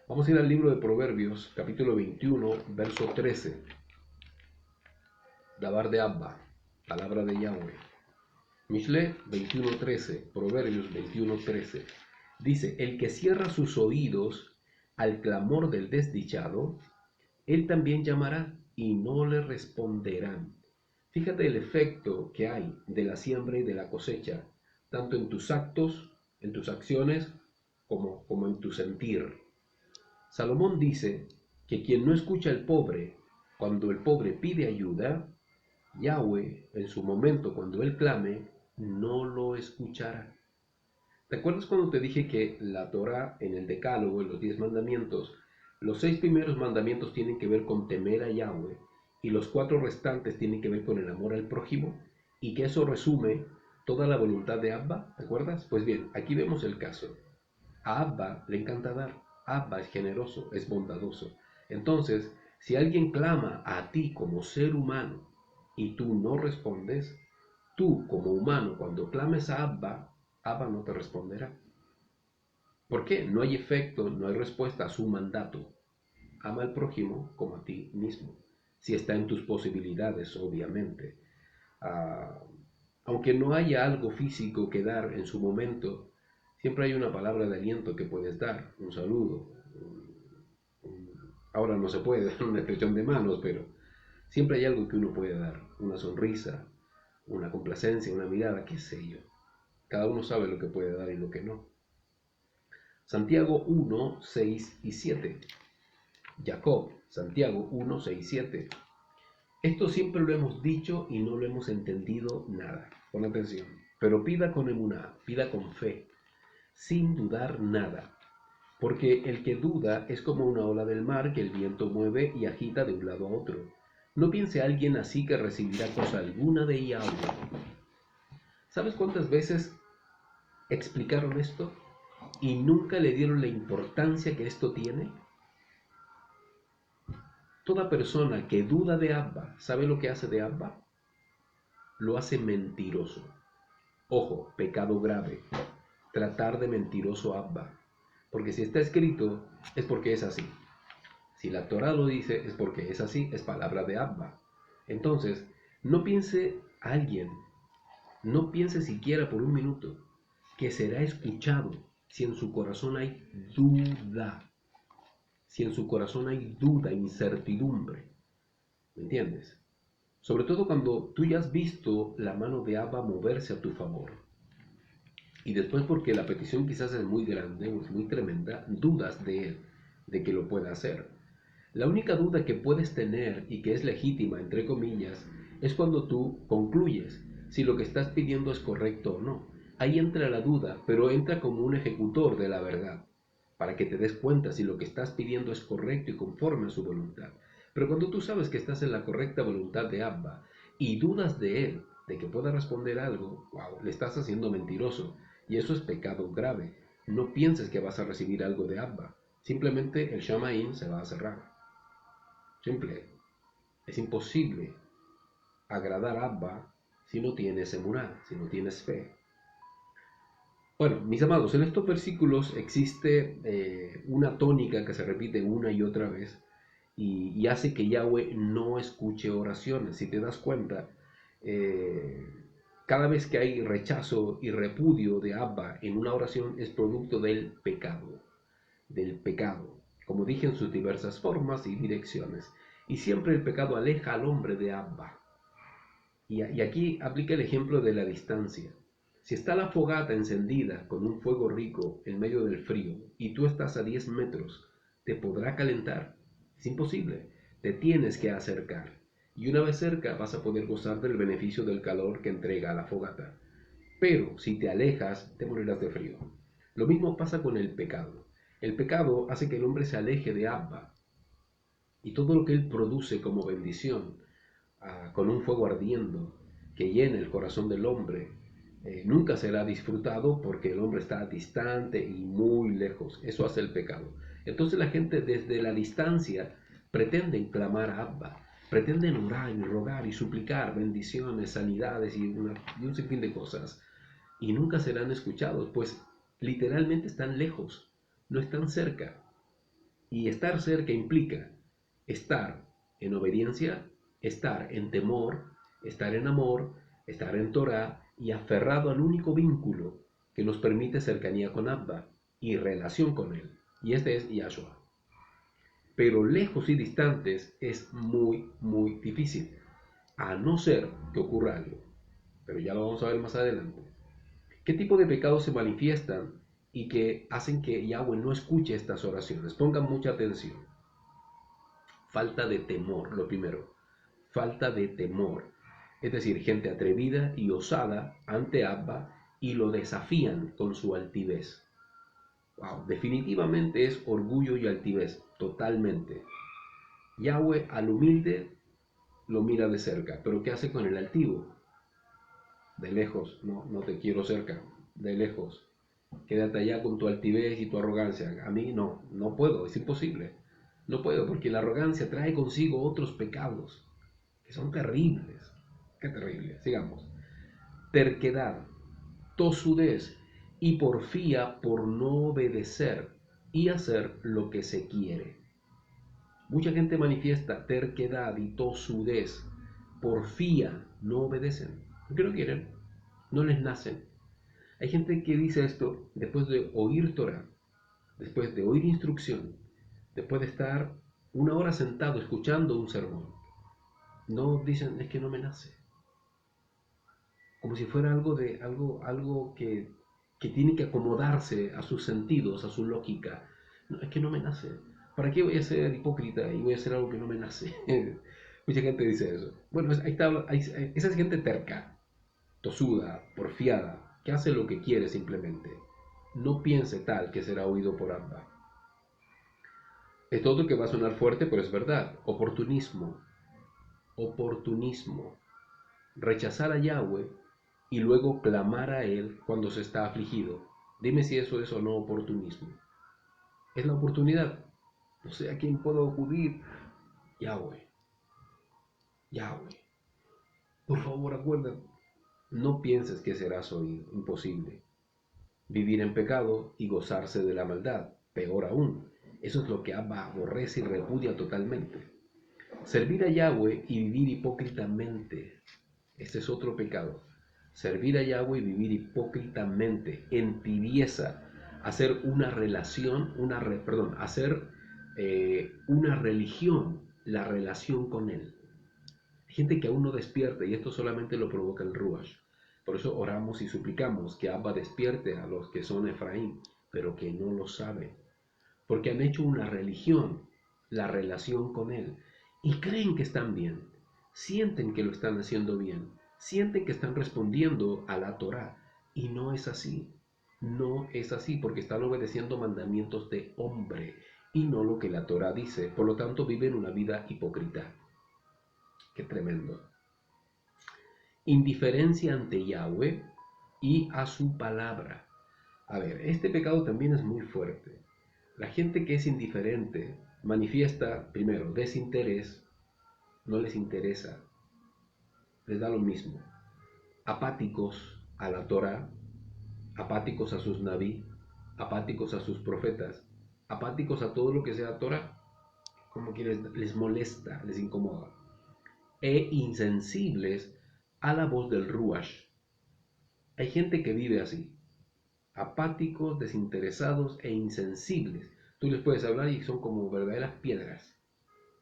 Vamos a ir al libro de Proverbios, capítulo 21, verso 13. Dabar de Abba, palabra de Yahweh. Mishle 21:13, Proverbios 21:13. Dice, el que cierra sus oídos al clamor del desdichado, él también llamará y no le responderán. Fíjate el efecto que hay de la siembra y de la cosecha, tanto en tus actos, en tus acciones, como en tu sentir. Salomón dice que quien no escucha al pobre, cuando el pobre pide ayuda, Yahweh, en su momento cuando él clame, no lo escuchará. ¿Te acuerdas cuando te dije que la Torah en el Decálogo, en los 10 mandamientos, los 6 primeros mandamientos tienen que ver con temer a Yahweh y los 4 restantes tienen que ver con el amor al prójimo y que eso resume toda la voluntad de Abba? ¿Te acuerdas? Pues bien, aquí vemos el caso. A Abba le encanta dar. Abba es generoso, es bondadoso. Entonces, si alguien clama a ti como ser humano y tú no respondes, tú como humano cuando clames a Abba, Abba no te responderá. ¿Por qué? No hay efecto, no hay respuesta a su mandato. Ama al prójimo como a ti mismo. Si está en tus posibilidades, obviamente. Aunque no haya algo físico que dar en su momento, siempre hay una palabra de aliento que puedes dar, un saludo. Ahora no se puede dar una expresión de manos, pero siempre hay algo que uno puede dar, una sonrisa, una complacencia, una mirada, qué sé yo. Cada uno sabe lo que puede dar y lo que no. Santiago 1, 6 y 7. Jacob, Santiago 1, 6, 7. Esto siempre lo hemos dicho y no lo hemos entendido nada. Pon atención. Pero pida con emuná, pida con fe, sin dudar nada. Porque el que duda es como una ola del mar que el viento mueve y agita de un lado a otro. No piense alguien así que recibirá cosa alguna de Yahweh. ¿Sabes cuántas veces explicaron esto y nunca le dieron la importancia que esto tiene? Toda persona que duda de Abba, ¿sabe lo que hace de Abba? Lo hace mentiroso. Ojo, pecado grave. Tratar de mentiroso a Abba. Porque si está escrito, es porque es así. Si la Torah lo dice, es porque es así, es palabra de Abba. Entonces, no piense alguien, no piense siquiera por un minuto, que será escuchado si en su corazón hay duda. Si en su corazón hay duda, incertidumbre. ¿Me entiendes? Sobre todo cuando tú ya has visto la mano de Abba moverse a tu favor. Y después porque la petición quizás es muy grande o es muy tremenda, dudas de él, de que lo pueda hacer. La única duda que puedes tener y que es legítima, entre comillas, es cuando tú concluyes si lo que estás pidiendo es correcto o no. Ahí entra la duda, pero entra como un ejecutor de la verdad, para que te des cuenta si lo que estás pidiendo es correcto y conforme a su voluntad. Pero cuando tú sabes que estás en la correcta voluntad de Abba y dudas de él, de que pueda responder algo, wow, le estás haciendo mentiroso. Y eso es pecado grave. No pienses que vas a recibir algo de Abba. Simplemente el Shamaim se va a cerrar. Simple. Es imposible agradar a Abba si no tienes emuná, si no tienes fe. Bueno, mis amados, en estos versículos existe una tónica que se repite una y otra vez y hace que Yahweh no escuche oraciones. Si te das cuenta, cada vez que hay rechazo y repudio de Abba en una oración es producto del pecado. del pecado, como dije, en sus diversas formas y direcciones. Y siempre el pecado aleja al hombre de Abba. Y aquí aplica el ejemplo de la distancia. Si está la fogata encendida con un fuego rico en medio del frío y tú estás a 10 metros, ¿te podrá calentar? Es imposible. Te tienes que acercar. Y una vez cerca vas a poder gozar del beneficio del calor que entrega la fogata. Pero si te alejas, te morirás de frío. Lo mismo pasa con el pecado. El pecado hace que el hombre se aleje de Abba. Y todo lo que él produce como bendición, con un fuego ardiendo que llena el corazón del hombre, nunca será disfrutado porque el hombre está distante y muy lejos. Eso hace el pecado. Entonces la gente desde la distancia pretenden clamar a Abba, pretenden orar y rogar y suplicar bendiciones, sanidades y un sinfín de cosas. Y nunca serán escuchados, pues literalmente están lejos, no están cerca. Y estar cerca implica estar en obediencia, estar en temor, estar en amor, estar en Torah y aferrado al único vínculo que nos permite cercanía con Abba y relación con él. Y este es Yahshua. Pero lejos y distantes es muy, muy difícil, a no ser que ocurra algo. Pero ya lo vamos a ver más adelante. ¿Qué tipo de pecados se manifiestan y que hacen que Yahweh no escuche estas oraciones? Pongan mucha atención. Falta de temor, lo primero. Falta de temor. Es decir, gente atrevida y osada ante Abba y lo desafían con su altivez. Wow, definitivamente es orgullo y altivez, totalmente. Yahweh al humilde lo mira de cerca, pero ¿qué hace con el altivo? De lejos, no te quiero cerca, de lejos. Quédate allá con tu altivez y tu arrogancia. A mí no puedo, es imposible. No puedo porque la arrogancia trae consigo otros pecados que son terribles. Qué terrible. Sigamos. Terquedad, tosudez y porfía por no obedecer y hacer lo que se quiere. Mucha gente manifiesta terquedad y tosudez, porfía, no obedecen. Porque no quieren, no les nacen. Hay gente que dice esto después de oír Torah, después de oír instrucción, después de estar una hora sentado escuchando un sermón. No dicen, es que no me nace. Como si fuera algo que tiene que acomodarse a sus sentidos, a su lógica. No, es que no me nace. ¿Para qué voy a ser hipócrita y voy a hacer algo que no me nace? Mucha gente dice eso. Bueno, ahí está, esa es gente terca, tosuda, porfiada, que hace lo que quiere simplemente. No piense tal que será oído por Abba. Esto otro que va a sonar fuerte, pero es verdad. Oportunismo. Oportunismo. Rechazar a Yahweh y luego clamar a Él cuando se está afligido. Dime si eso es o no oportunismo. Es la oportunidad. No sé a quién puedo acudir. Yahweh. Yahweh. Por favor, acuérdate. No pienses que serás oído. Imposible. Vivir en pecado y gozarse de la maldad. Peor aún. Eso es lo que Abba aborrece y repudia totalmente. Servir a Yahweh y vivir hipócritamente. Este es otro pecado. Servir a Yahweh y vivir hipócritamente, en tibieza, hacer una relación, hacer una religión, la relación con Él. Hay gente que aún no despierta y esto solamente lo provoca el Ruach. Por eso oramos y suplicamos que Abba despierte a los que son Efraín, pero que no lo saben. Porque han hecho una religión, la relación con Él, y creen que están bien, sienten que lo están haciendo bien, sienten que están respondiendo a la Torá, y no es así. No es así porque están obedeciendo mandamientos de hombre y no lo que la Torá dice. Por lo tanto, viven una vida hipócrita. Qué tremendo. Indiferencia ante Yahweh y a su palabra. A ver, este pecado también es muy fuerte. La gente que es indiferente manifiesta, primero, desinterés, no les interesa, les da lo mismo. Apáticos a la Torah, apáticos a sus naví, apáticos a sus profetas, apáticos a todo lo que sea Torah, como que les molesta, les incomoda, e insensibles a la voz del Ruach. Hay gente que vive así, apáticos, desinteresados e insensibles. Tú les puedes hablar y son como verdaderas piedras,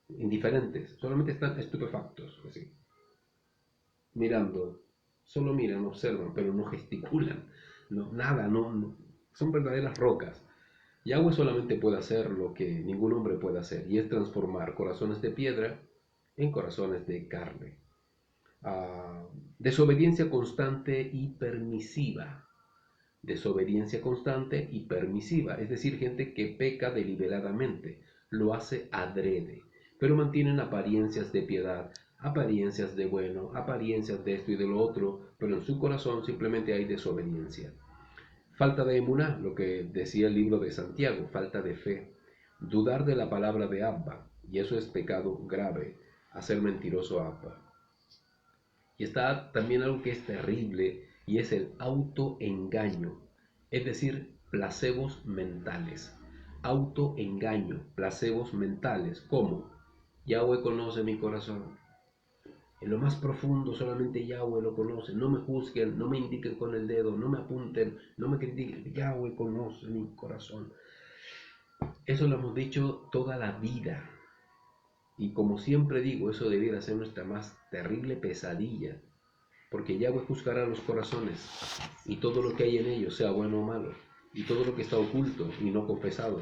indiferentes, solamente están estupefactos, así, mirando, solo miran, observan, pero no gesticulan, no, nada, son verdaderas rocas. Yahweh solamente puede hacer lo que ningún hombre puede hacer, y es transformar corazones de piedra en corazones de carne. Desobediencia constante y permisiva. Desobediencia constante y permisiva, es decir, gente que peca deliberadamente, lo hace adrede, pero mantienen apariencias de piedad, apariencias de bueno, apariencias de esto y de lo otro, pero en su corazón simplemente hay desobediencia. Falta de emuná, lo que decía el libro de Santiago, falta de fe, dudar de la palabra de Abba, y eso es pecado grave, hacer mentiroso a Abba. Y está también algo que es terrible, y es el autoengaño, es decir, placebos mentales. Autoengaño, placebos mentales. ¿Cómo? Yahweh conoce mi corazón. En lo más profundo solamente Yahweh lo conoce. No me juzguen, no me indiquen con el dedo, no me apunten, no me critiquen. Yahweh conoce mi corazón. Eso lo hemos dicho toda la vida. Y como siempre digo, eso debiera ser nuestra más terrible pesadilla. Porque Yahweh juzgará los corazones y todo lo que hay en ellos, sea bueno o malo, y todo lo que está oculto y no confesado.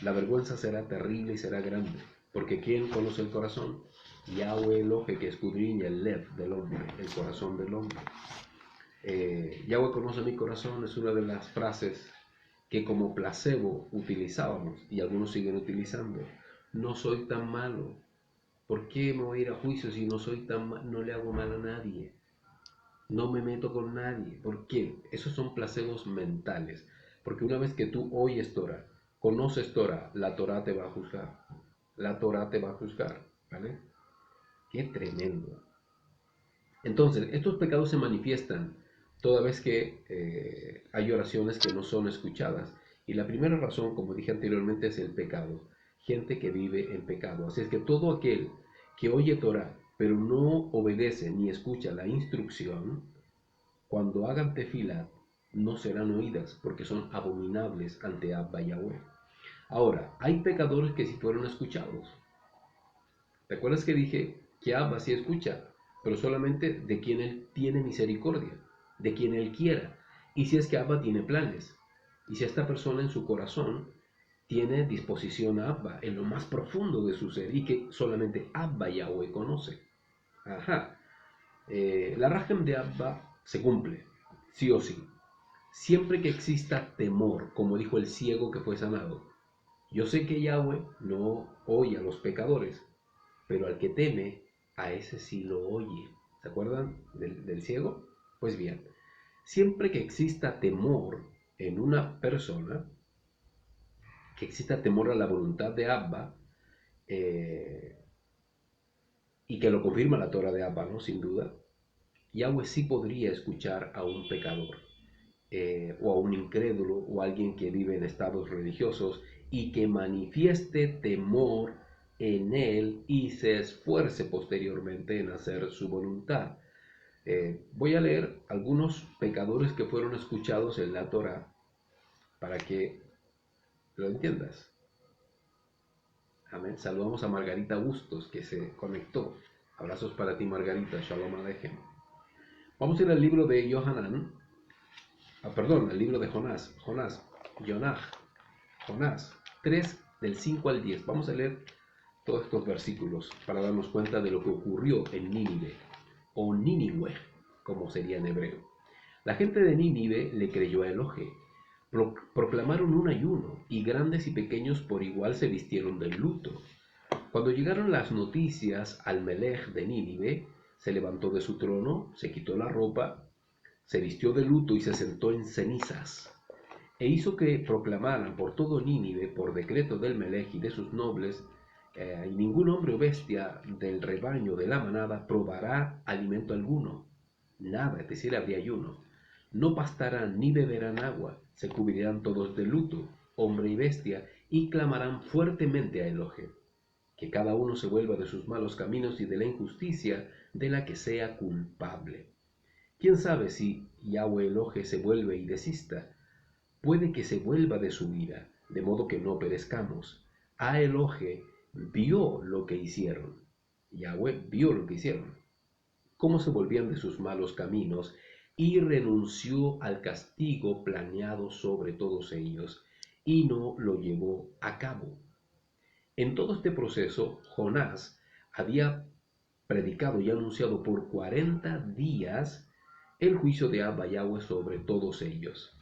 La vergüenza será terrible y será grande, porque ¿quién conoce el corazón? Yahweh Elohe, que escudriña el lev del hombre, el corazón del hombre. Yahweh conoce mi corazón es una de las frases que como placebo utilizábamos y algunos siguen utilizando. No soy tan malo. ¿Por qué me voy a ir a juicio si no soy tan malo? No le hago mal a nadie. No me meto con nadie. ¿Por qué? Esos son placebos mentales. Porque una vez que tú oyes Torah, conoces Torah, la Torah te va a juzgar. La Torah te va a juzgar. ¿Vale? Qué tremendo. Entonces, estos pecados se manifiestan toda vez que hay oraciones que no son escuchadas. Y la primera razón, como dije anteriormente, es el pecado. Gente que vive en pecado. Así es que todo aquel que oye Torah, pero no obedece ni escucha la instrucción, cuando hagan tefila, no serán oídas, porque son abominables ante Abba Yahweh. Ahora, hay pecadores que sí fueron escuchados. ¿Te acuerdas que dije que Abba sí escucha, pero solamente de quien Él tiene misericordia, de quien Él quiera? Y si es que Abba tiene planes, y si esta persona en su corazón tiene disposición a Abba, en lo más profundo de su ser, y que solamente Abba Yahweh conoce. Ajá. La rajem de Abba se cumple, sí o sí. Siempre que exista temor, como dijo el ciego que fue sanado. Yo sé que Yahweh no oye a los pecadores, pero al que teme, a ese sí lo oye. ¿Se acuerdan del ciego? Pues bien, siempre que exista temor en una persona, que exista temor a la voluntad de Abba, y que lo confirma la Torah de Abba, ¿no? Sin duda, Yahweh sí podría escuchar a un pecador, o a un incrédulo, o a alguien que vive en estados religiosos y que manifieste temor en él y se esfuerce posteriormente en hacer su voluntad. Voy a leer algunos pecadores que fueron escuchados en la Torah para que lo entiendas. Amén. Saludamos a Margarita Bustos, que se conectó. Abrazos para ti, Margarita. Shalom Alejem. Vamos a ir al libro de Yohanan. Al libro de Jonás. Jonás 3, del 5 al 10. Vamos a leer todos estos versículos para darnos cuenta de lo que ocurrió en Nínive, o Nínive, como sería en hebreo. La gente de Nínive le creyó a Elohe. Proclamaron un ayuno, y grandes y pequeños por igual se vistieron de luto. Cuando llegaron las noticias al Melech de Nínive, se levantó de su trono, se quitó la ropa, se vistió de luto y se sentó en cenizas. E hizo que proclamaran por todo Nínive, por decreto del Melech y de sus nobles, y ningún hombre o bestia del rebaño de la manada probará alimento alguno. Nada, es decir, habría ayuno. No pastarán ni beberán agua, se cubrirán todos de luto, hombre y bestia, y clamarán fuertemente a Elohe. Que cada uno se vuelva de sus malos caminos y de la injusticia de la que sea culpable. ¿Quién sabe si Yahweh Elohe se vuelve y desista? Puede que se vuelva de su ira, de modo que no perezcamos. A Elohe vio lo que hicieron. Yahweh vio lo que hicieron, cómo se volvían de sus malos caminos, y renunció al castigo planeado sobre todos ellos, y no lo llevó a cabo. En todo este proceso, Jonás había predicado y anunciado por 40 días el juicio de Abba Yahweh sobre todos ellos.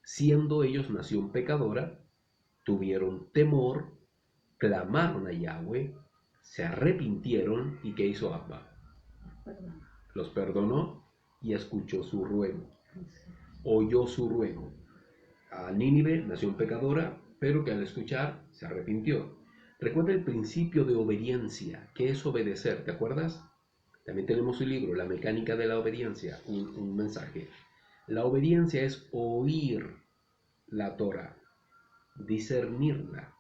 Siendo ellos nación pecadora, tuvieron temor, clamaron a Yahweh, se arrepintieron, y ¿qué hizo Abba? Los perdonó y escuchó su ruego, oyó su ruego. A Nínive, nación pecadora, pero que al escuchar se arrepintió. Recuerda el principio de obediencia, que es obedecer, ¿te acuerdas? También tenemos un libro, La mecánica de la obediencia, un mensaje. La obediencia es oír la Torah, discernirla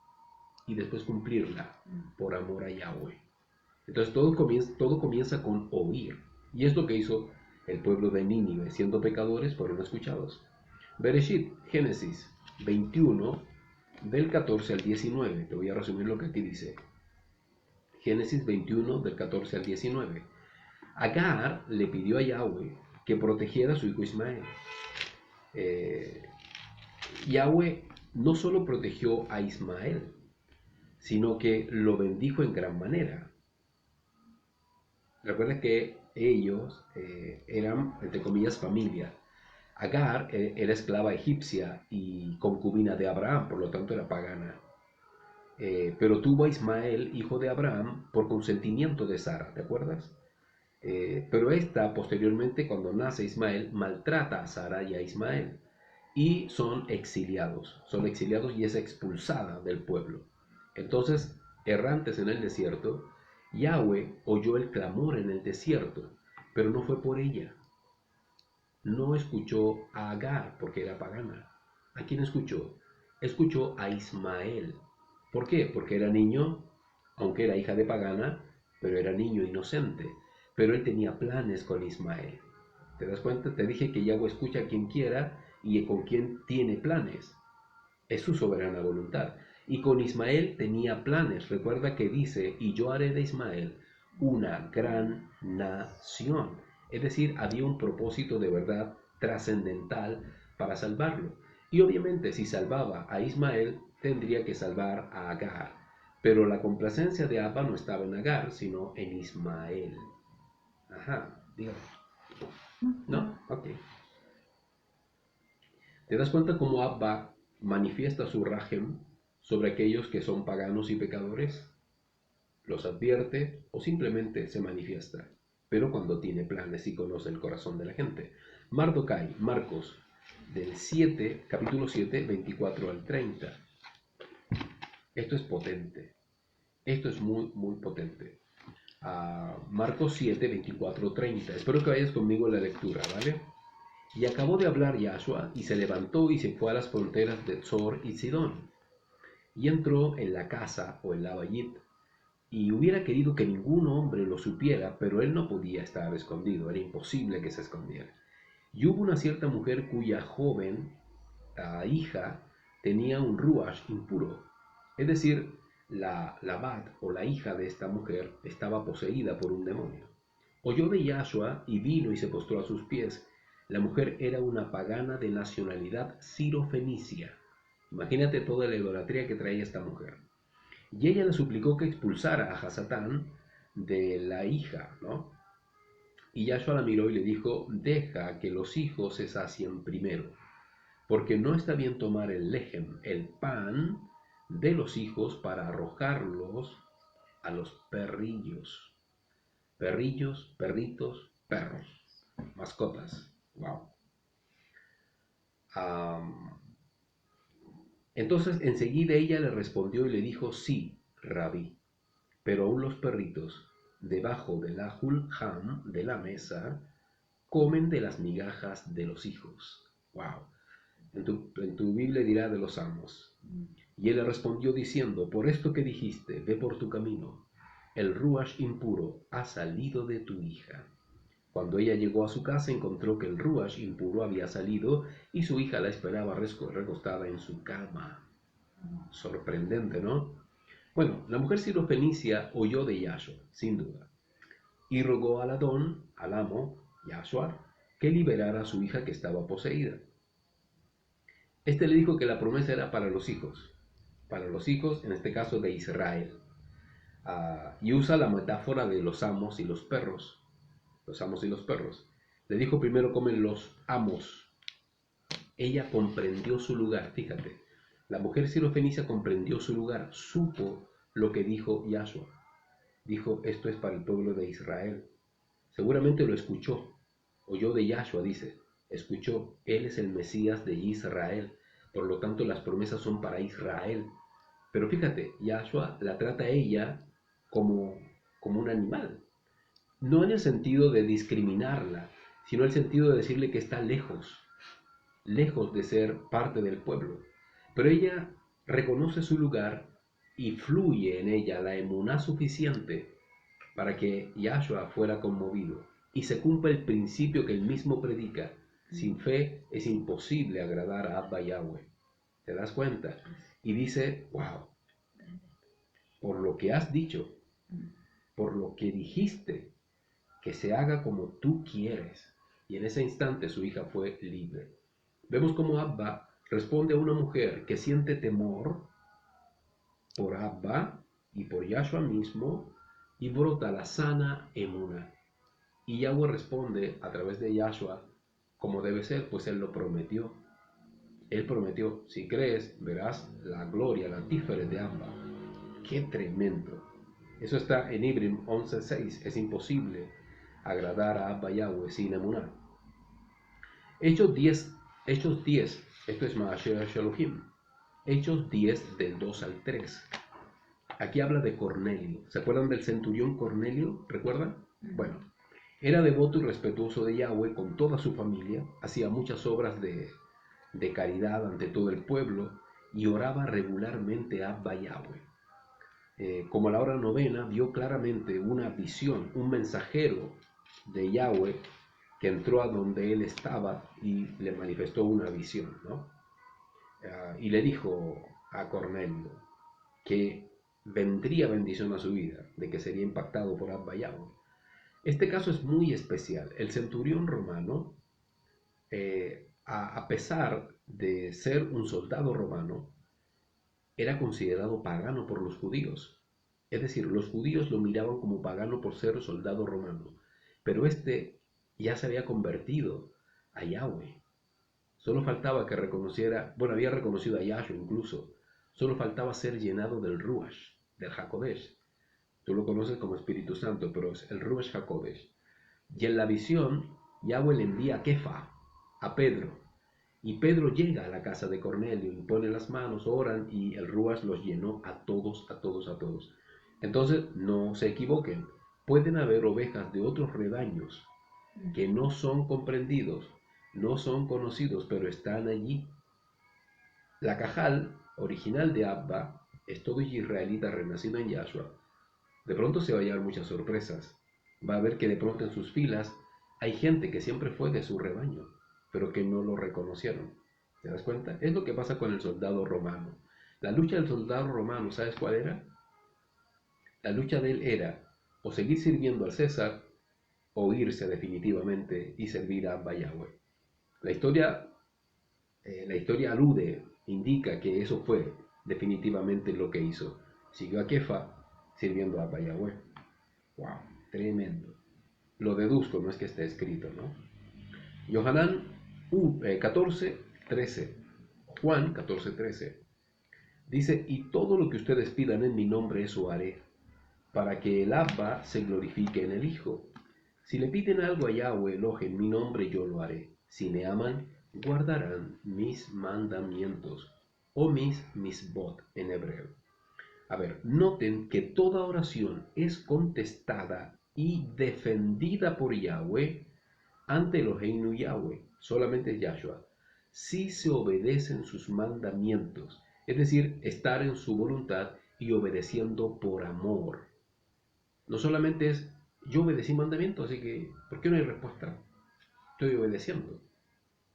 y después cumplirla por amor a Yahweh. Entonces todo comienza con oír. Y es lo que hizo el pueblo de Nínive, siendo pecadores, fueron escuchados. Bereshit, Génesis 21, del 14 al 19. Te voy a resumir lo que aquí dice. Génesis 21, del 14 al 19. Agar le pidió a Yahweh que protegiera a su hijo Ismael. Yahweh no solo protegió a Ismael, sino que lo bendijo en gran manera. Recuerda que ellos eran, entre comillas, familia. Agar era esclava egipcia y concubina de Abraham, por lo tanto era pagana. Pero tuvo a Ismael, hijo de Abraham, por consentimiento de Sara, ¿te acuerdas? Pero esta, posteriormente, cuando nace Ismael, maltrata a Sara y a Ismael. Y son exiliados y es expulsada del pueblo. Entonces, errantes en el desierto, Yahweh oyó el clamor en el desierto, pero no fue por ella. No escuchó a Agar porque era pagana. ¿A quién escuchó? Escuchó a Ismael. ¿Por qué? Porque era niño, aunque era hija de pagana, pero era niño inocente. Pero él tenía planes con Ismael. ¿Te das cuenta? Te dije que Yahweh escucha a quien quiera y con quien tiene planes. Es su soberana voluntad. Y con Ismael tenía planes. Recuerda que dice, y yo haré de Ismael una gran nación. Es decir, había un propósito de verdad trascendental para salvarlo. Y obviamente si salvaba a Ismael, tendría que salvar a Agar. Pero la complacencia de Abba no estaba en Agar, sino en Ismael. Ajá, dígame. ¿No? Ok. ¿Te das cuenta cómo Abba manifiesta su rajem sobre aquellos que son paganos y pecadores? Los advierte o simplemente se manifiesta, pero cuando tiene planes y conoce el corazón de la gente. Mardokai, Marcos, del 7, capítulo 7, 24 al 30. Esto es potente. Esto es muy, muy potente. Marcos 7, 24, 30. Espero que vayas conmigo en la lectura, ¿vale? Y acabó de hablar Yahshua, y se levantó y se fue a las fronteras de Tzor y Sidón, y entró en la casa o en la bayit, y hubiera querido que ningún hombre lo supiera, pero él no podía estar escondido, era imposible que se escondiera. Y hubo una cierta mujer cuya joven hija tenía un ruach impuro, es decir, la bat o la hija de esta mujer estaba poseída por un demonio. Oyó de Yahshua y vino y se postró a sus pies. La mujer era una pagana de nacionalidad sirofenicia. Imagínate toda la idolatría que traía esta mujer. Y ella le suplicó que expulsara a Hasatán de la hija, ¿no? Y Yahshua la miró y le dijo, deja que los hijos se sacien primero, porque no está bien tomar el lejem, el pan de los hijos, para arrojarlos a los perrillos. Perrillos, perritos, perros, mascotas. Wow. Entonces enseguida ella le respondió y le dijo, sí, rabí, pero aún los perritos, debajo de la hulham, de la mesa, comen de las migajas de los hijos. Wow. En tu Biblia dirá de los amos. Y él le respondió diciendo, por esto que dijiste, ve por tu camino, el ruach impuro ha salido de tu hija. Cuando ella llegó a su casa, encontró que el ruach impuro había salido y su hija la esperaba recostada en su cama. Sorprendente, ¿no? Bueno, la mujer sirofenicia oyó de Yahshua, sin duda, y rogó al Adón, al amo, Yahshua, que liberara a su hija que estaba poseída. Este le dijo que la promesa era para los hijos, en este caso de Israel. Y usa la metáfora de los amos y los perros. Los amos y los perros. Le dijo primero comen los amos. Ella comprendió su lugar, fíjate. La mujer sirofenicia comprendió su lugar, supo lo que dijo Yahshua. Dijo, esto es para el pueblo de Israel. Seguramente lo escuchó. Oyó de Yahshua, dice. Escuchó, él es el Mesías de Israel. Por lo tanto, las promesas son para Israel. Pero fíjate, Yahshua la trata a ella como un animal. No en el sentido de discriminarla, sino en el sentido de decirle que está lejos, lejos de ser parte del pueblo. Pero ella reconoce su lugar y fluye en ella la emuná suficiente para que Yahshua fuera conmovido. Y se cumple el principio que él mismo predica. Sin fe es imposible agradar a Abba Yahweh. ¿Te das cuenta? Y dice, wow, por lo que has dicho, por lo que dijiste, que se haga como tú quieres. Y en ese instante su hija fue libre. Vemos cómo Abba responde a una mujer que siente temor por Abba y por Yahshua mismo y brota la sana emuna. Y Yahweh responde a través de Yahshua como debe ser, pues Él lo prometió. Él prometió, si crees, verás la gloria, la tiferet de Abba. ¡Qué tremendo! Eso está en Ibrim 11:6. Es imposible agradar a Abba Yahweh sin emuná. Hechos 10, esto es Maasher Shelohim. Hechos 10 del 2 al 3. Aquí habla de Cornelio. ¿Se acuerdan del centurión Cornelio? ¿Recuerdan? Bueno, era devoto y respetuoso de Yahweh con toda su familia, hacía muchas obras de caridad ante todo el pueblo y oraba regularmente a Abba Yahweh. Como a la hora novena, vio claramente una visión, un mensajero de Yahweh que entró a donde él estaba y le manifestó una visión, ¿no? Y le dijo a Cornelio que vendría bendición a su vida, de que sería impactado por Abba Yahweh. Este caso es muy especial. El centurión romano, a pesar de ser un soldado romano, era considerado pagano por los judíos. Es decir, los judíos lo miraban como pagano por ser soldado romano. Pero este ya se había convertido a Yahweh. Solo faltaba que reconociera, bueno, había reconocido a Yahshua incluso. Solo faltaba ser llenado del Ruach, del Hakodesh. Tú lo conoces como Espíritu Santo, pero es el Ruach Hakodesh. Y en la visión, Yahweh le envía a Kefa, a Pedro. Y Pedro llega a la casa de Cornelio y pone las manos, oran y el Ruach los llenó a todos, a todos, a todos. Entonces, no se equivoquen. Pueden haber ovejas de otros rebaños que no son comprendidos, no son conocidos, pero están allí. La Cajal original de Abba es todo israelita renacido en Yahshua. De pronto se va a llevar muchas sorpresas. Va a ver que de pronto en sus filas hay gente que siempre fue de su rebaño, pero que no lo reconocieron. ¿Te das cuenta? Es lo que pasa con el soldado romano. La lucha del soldado romano, ¿sabes cuál era? La lucha de él era o seguir sirviendo al César o irse definitivamente y servir a Abba Yahweh. La historia, la historia alude, indica que eso fue definitivamente lo que hizo. Siguió a Kefa sirviendo a Abba Yahweh. ¡Wow! Tremendo. Lo deduzco, no es que esté escrito, ¿no? Yohanan 14:13. Juan 14:13. Dice, y todo lo que ustedes pidan en mi nombre, eso haré, para que el Abba se glorifique en el Hijo. Si le piden algo a Yahweh Elohim en mi nombre, yo lo haré. Si me aman, guardarán mis mandamientos, o mis misbot en hebreo. A ver, noten que toda oración es contestada y defendida por Yahweh ante Eloheinu Yahweh, solamente Yahshua, si se obedecen sus mandamientos, es decir, estar en su voluntad y obedeciendo por amor. No solamente es, yo obedecí mandamientos, así que, ¿por qué no hay respuesta? Estoy obedeciendo.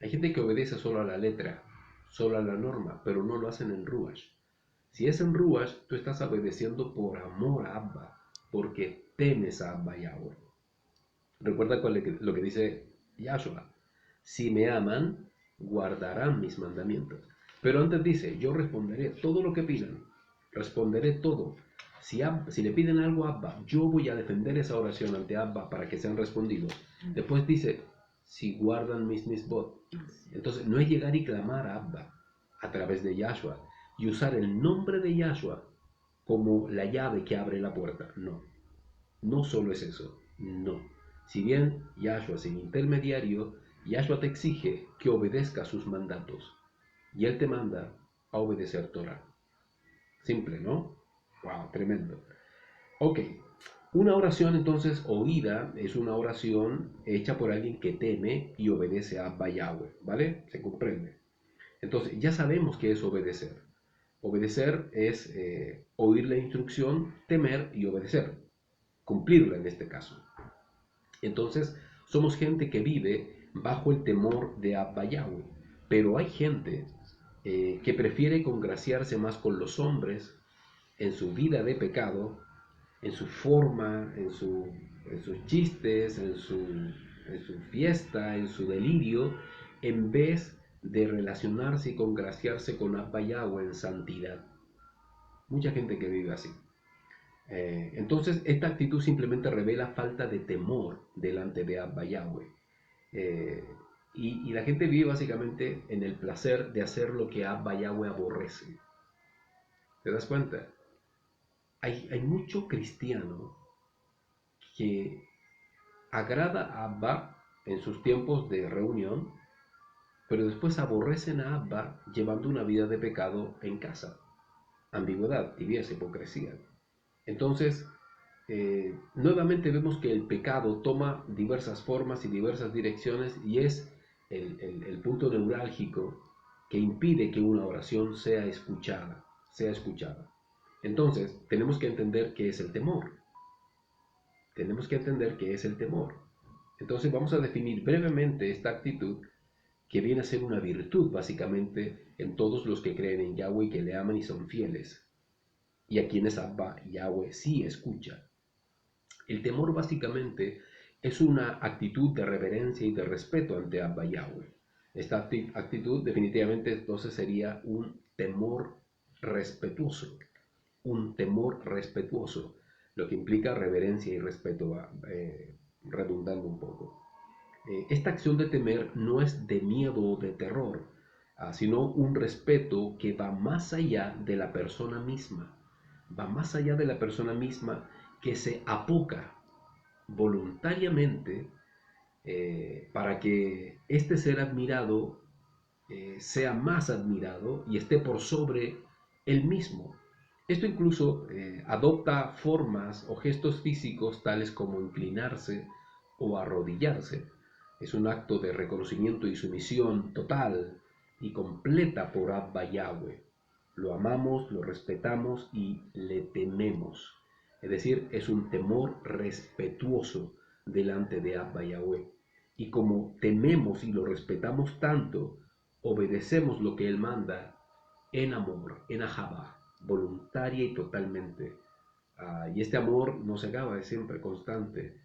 Hay gente que obedece solo a la letra, solo a la norma, pero no lo hacen en Ruach. Si es en Ruach, tú estás obedeciendo por amor a Abba, porque temes a Abba Yahweh. Recuerda lo que dice Yahshua: si me aman, guardarán mis mandamientos. Pero antes dice: yo responderé todo lo que pidan, responderé todo. Si le piden algo a Abba, yo voy a defender esa oración ante Abba para que sean respondidos. Después dice: si guardan mis misbot. Entonces no es llegar y clamar a Abba a través de Yahshua y usar el nombre de Yahshua como la llave que abre la puerta. No, no solo es eso, no. Si bien Yahshua es el intermediario, Yahshua te exige que obedezcas sus mandatos y Él te manda a obedecer Torah. Simple, ¿no? Wow, tremendo. Ok, una oración entonces oída es una oración hecha por alguien que teme y obedece a Abba Yahweh, ¿vale? Se comprende. Entonces ya sabemos qué es obedecer. Obedecer es oír la instrucción, temer y obedecer, cumplirla en este caso. Entonces somos gente que vive bajo el temor de Abba Yahweh, pero hay gente que prefiere congraciarse más con los hombres en su vida de pecado, en su forma, en sus chistes, en su fiesta, en su delirio, en vez de relacionarse y congraciarse con Abba Yahweh en santidad. Mucha gente que vive así. Entonces, esta actitud simplemente revela falta de temor delante de Abba Yahweh. Y la gente vive básicamente en el placer de hacer lo que Abba Yahweh aborrece. ¿Te das cuenta? Hay mucho cristiano que agrada a Abba en sus tiempos de reunión, pero después aborrecen a Abba llevando una vida de pecado en casa. Ambigüedad, tibieza, hipocresía. Entonces, nuevamente vemos que el pecado toma diversas formas y diversas direcciones y es el punto neurálgico que impide que una oración sea escuchada, Entonces, tenemos que entender qué es el temor. Entonces, vamos a definir brevemente esta actitud que viene a ser una virtud básicamente en todos los que creen en Yahweh y que le aman y son fieles, y a quienes Abba Yahweh sí escucha. El temor básicamente es una actitud de reverencia y de respeto ante Abba Yahweh. Esta actitud definitivamente entonces sería un temor respetuoso, lo que implica reverencia y respeto, redundando un poco. Esta acción de temer no es de miedo o de terror, sino un respeto que va más allá de la persona misma, que se apoca voluntariamente para que este ser admirado sea más admirado y esté por sobre él mismo. Esto incluso adopta formas o gestos físicos tales como inclinarse o arrodillarse. Es un acto de reconocimiento y sumisión total y completa por Abba Yahweh. Lo amamos, lo respetamos y le tememos. Es decir, es un temor respetuoso delante de Abba Yahweh. Y como tememos y lo respetamos tanto, obedecemos lo que Él manda en amor, en ahabá, voluntaria y totalmente. Y este amor no se acaba, es siempre constante.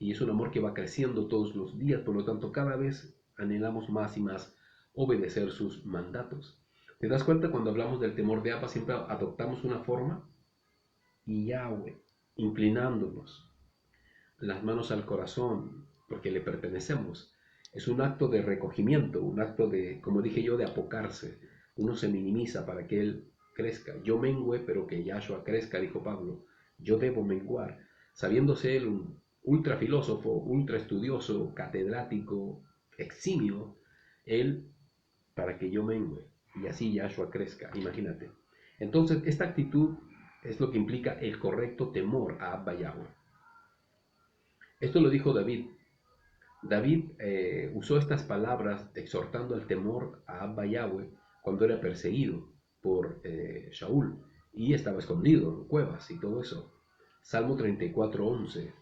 Y es un amor que va creciendo todos los días, por lo tanto cada vez anhelamos más y más obedecer sus mandatos. ¿Te das cuenta cuando hablamos del temor de Abba siempre adoptamos una forma? Y Yahweh, inclinándonos, las manos al corazón, porque le pertenecemos. Es un acto de recogimiento, un acto de, como dije yo, de apocarse. Uno se minimiza para que Él crezca. Yo mengüe, pero que Yahshua crezca, dijo Pablo. Yo debo menguar. Sabiéndose Él un ultra filósofo, ultra estudioso, catedrático, eximio, Él para que yo mengüe y así Yahshua crezca, imagínate. Entonces, esta actitud es lo que implica el correcto temor a Abba Yahweh. Esto lo dijo David. David usó estas palabras exhortando al temor a Abba Yahweh cuando era perseguido por Shaul y estaba escondido en cuevas y todo eso. Salmo 34:11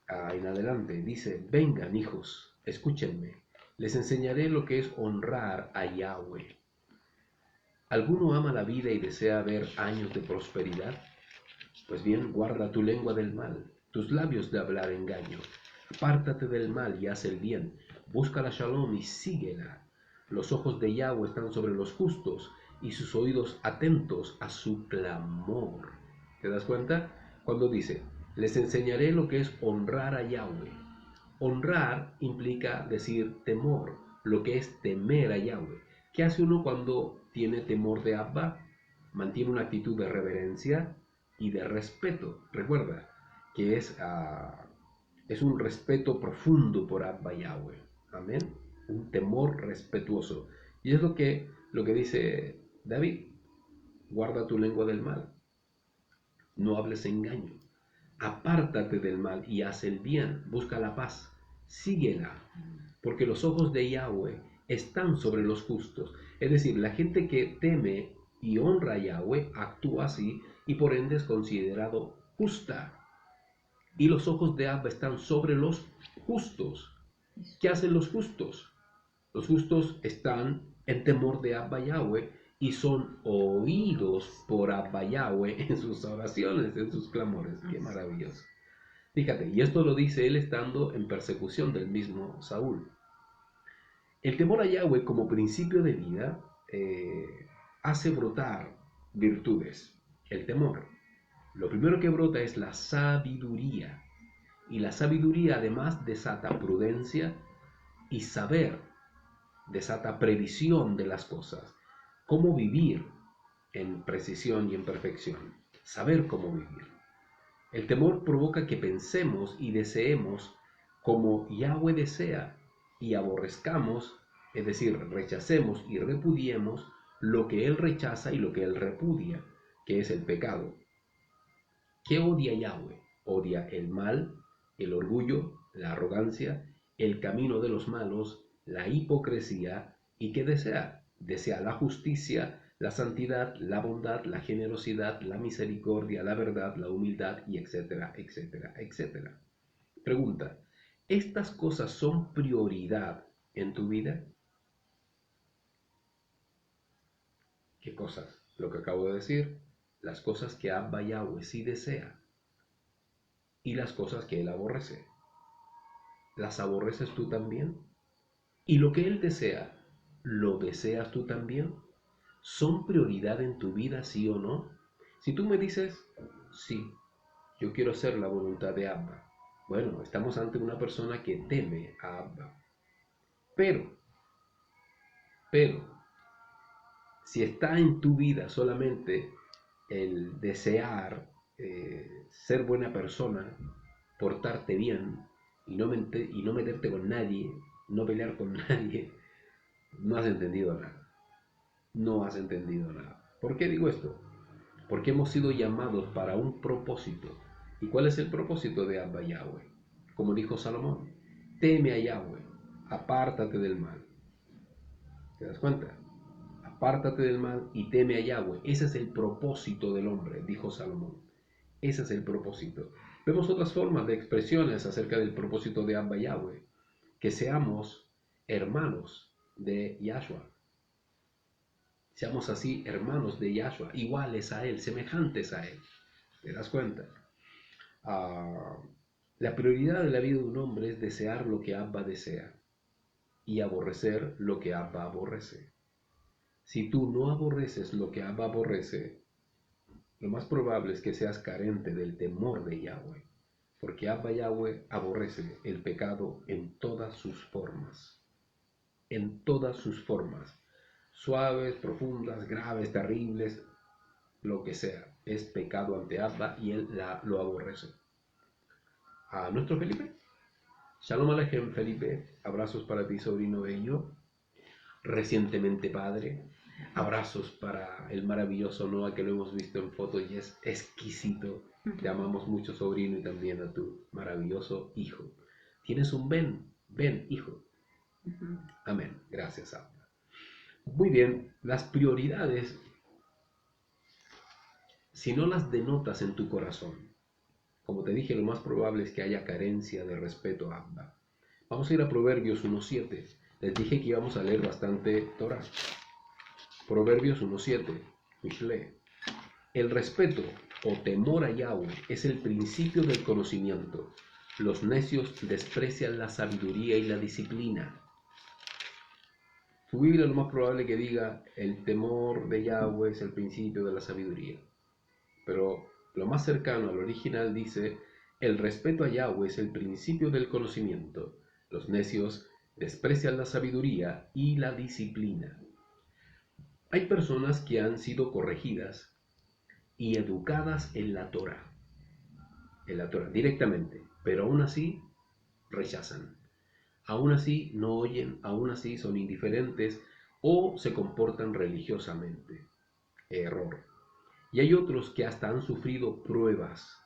en adelante dice: vengan hijos, escúchenme, les enseñaré lo que es honrar a Yahweh. ¿Alguno ama la vida y desea ver años de prosperidad? Pues bien, guarda tu lengua del mal, tus labios de hablar engaño. Apártate del mal y haz el bien. Busca la shalom y síguela. Los ojos de Yahweh están sobre los justos y sus oídos atentos a su clamor. ¿Te das cuenta? Cuando dice, les enseñaré lo que es honrar a Yahweh. Honrar implica decir temor, lo que es temer a Yahweh. ¿Qué hace uno cuando tiene temor de Abba? Mantiene una actitud de reverencia y de respeto. Recuerda que es un respeto profundo por Abba Yahweh. Amén. Un temor respetuoso. Y es lo que dice David. Guarda tu lengua del mal. No hables engaño. Apártate del mal y haz el bien. Busca la paz. Síguela. Porque los ojos de Yahweh están sobre los justos. Es decir, la gente que teme y honra a Yahweh actúa así y por ende es considerado justa. Y los ojos de Abba están sobre los justos. ¿Qué hacen los justos? Los justos están en temor de Abba Yahweh y son oídos por Abba Yahweh en sus oraciones, en sus clamores. ¡Qué maravilloso! Fíjate, y esto lo dice él estando en persecución del mismo Saúl. El temor a Yahweh como principio de vida hace brotar virtudes. El temor. Lo primero que brota es la sabiduría. Y la sabiduría además desata prudencia y saber, desata previsión de las cosas. Cómo vivir en precisión y en perfección. Saber cómo vivir. El temor provoca que pensemos y deseemos como Yahweh desea y aborrezcamos, es decir, rechacemos y repudiemos lo que Él rechaza y lo que Él repudia, que es el pecado. ¿Qué odia Yahweh? Odia el mal, el orgullo, la arrogancia, el camino de los malos, la hipocresía. ¿Y qué desea? Desea la justicia, la santidad, la bondad, la generosidad, la misericordia, la verdad, la humildad y etcétera, etcétera, etcétera. Pregunta, ¿estas cosas son prioridad en tu vida? ¿Qué cosas? Lo que acabo de decir, las cosas que Abba Yahweh sí desea y las cosas que Él aborrece. ¿Las aborreces tú también? ¿Y lo que Él desea, lo deseas tú también? ¿Son prioridad en tu vida, sí o no? Si tú me dices, sí, yo quiero hacer la voluntad de Abba. Bueno, estamos ante una persona que teme a Abba. Pero, si está en tu vida solamente el desear ser buena persona, portarte bien y no meterte con nadie, no pelear con nadie, no has entendido nada. No has entendido nada. ¿Por qué digo esto? Porque hemos sido llamados para un propósito. ¿Y cuál es el propósito de Abba Yahweh? Como dijo Salomón, teme a Yahweh, apártate del mal. ¿Te das cuenta? Apártate del mal y teme a Yahweh. Ese es el propósito del hombre, dijo Salomón. Ese es el propósito. Vemos otras formas de expresiones acerca del propósito de Abba Yahweh. Que seamos hermanos de Yahshua. Seamos así hermanos de Yahshua, iguales a Él, semejantes a Él. ¿Te das cuenta? La prioridad de la vida de un hombre es desear lo que Abba desea y aborrecer lo que Abba aborrece. Si tú no aborreces lo que Abba aborrece, lo más probable es que seas carente del temor de Yahweh, porque Abba Yahweh aborrece el pecado en todas sus formas. En todas sus formas. Suaves, profundas, graves, terribles, lo que sea, es pecado ante Abba y Él lo aborrece. A nuestro Felipe, Shalom Alejem Felipe, abrazos para ti, sobrino bello, recientemente padre, abrazos para el maravilloso Noah que lo hemos visto en foto y es exquisito. Te amamos mucho, sobrino, y también a tu maravilloso hijo. Tienes un ven, hijo. Amén, gracias, Abba. Muy bien, las prioridades, si no las denotas en tu corazón, como te dije, lo más probable es que haya carencia de respeto a Abba. Vamos a ir a Proverbios 1:7. Les dije que íbamos a leer bastante Torah. Proverbios 1:7, Mishle. El respeto o temor a Yahweh es el principio del conocimiento. Los necios desprecian la sabiduría y la disciplina. Tu Biblia lo más probable que diga el temor de Yahweh es el principio de la sabiduría. Pero lo más cercano al original dice el respeto a Yahweh es el principio del conocimiento. Los necios desprecian la sabiduría y la disciplina. Hay personas que han sido corregidas y educadas en la Torah directamente, pero aún así rechazan, aún así no oyen, aún así son indiferentes o se comportan religiosamente. Error. Y hay otros que hasta han sufrido pruebas,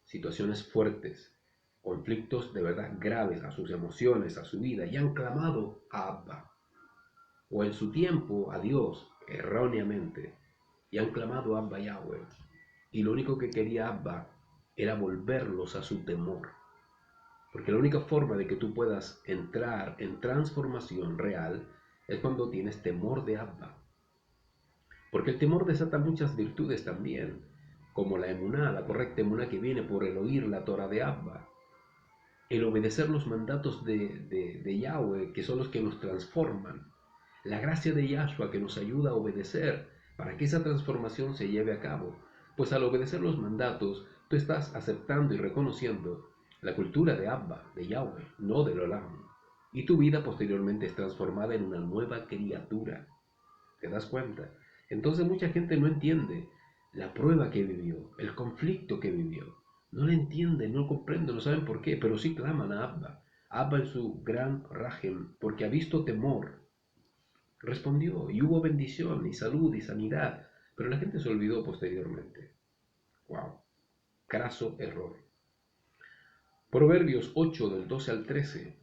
situaciones fuertes, conflictos de verdad graves a sus emociones, a su vida, y han clamado a Abba, o en su tiempo a Dios, erróneamente, y han clamado a Abba Yahweh. Y lo único que quería Abba era volverlos a su temor. Porque la única forma de que tú puedas entrar en transformación real es cuando tienes temor de Abba. Porque el temor desata muchas virtudes también, como la emuná, la correcta emuná que viene por el oír la Torah de Abba, el obedecer los mandatos de Yahweh, que son los que nos transforman, la gracia de Yahshua que nos ayuda a obedecer para que esa transformación se lleve a cabo. Pues al obedecer los mandatos, tú estás aceptando y reconociendo la cultura de Abba, de Yahweh, no del Olam. Y tu vida posteriormente es transformada en una nueva criatura. ¿Te das cuenta? Entonces mucha gente no entiende la prueba que vivió, el conflicto que vivió. No lo entienden, no lo comprenden, no saben por qué, pero sí claman a Abba. Abba en su gran rajem, porque ha visto temor. Respondió y hubo bendición y salud y sanidad, pero la gente se olvidó posteriormente. ¡Wow! Craso error. Proverbios 8 del 12 al 13.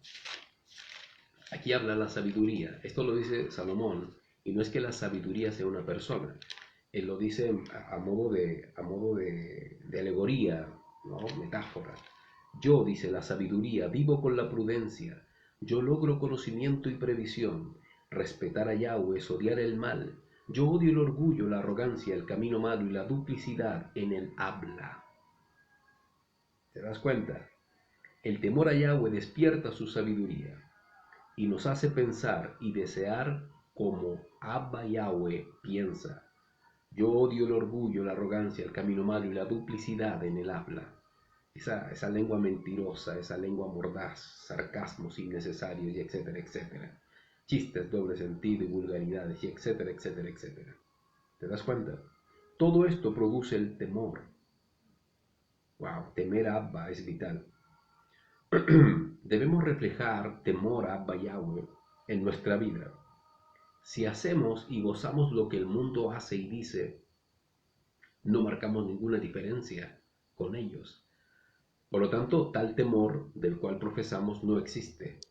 Aquí habla la sabiduría. Esto lo dice Salomón. Y no es que la sabiduría sea una persona. Él lo dice a modo de alegoría, ¿no? Metáfora. Yo, dice la sabiduría, vivo con la prudencia. Yo logro conocimiento y previsión. Respetar a Yahweh es odiar el mal. Yo odio el orgullo, la arrogancia, el camino malo y la duplicidad en el habla. ¿Te das cuenta? El temor a Yahweh despierta su sabiduría y nos hace pensar y desear como Abba Yahweh piensa. Yo odio el orgullo, la arrogancia, el camino malo y la duplicidad en el habla. Esa lengua mentirosa, esa lengua mordaz, sarcasmos innecesarios y etcétera, etcétera. Chistes, doble sentido y vulgaridades y etcétera, etcétera, etcétera. ¿Te das cuenta? Todo esto produce el temor. Wow, temer a Abba es vital. Debemos reflejar temor a Abba Yahweh en nuestra vida. Si hacemos y gozamos lo que el mundo hace y dice, no marcamos ninguna diferencia con ellos. Por lo tanto, tal temor del cual profesamos no existe.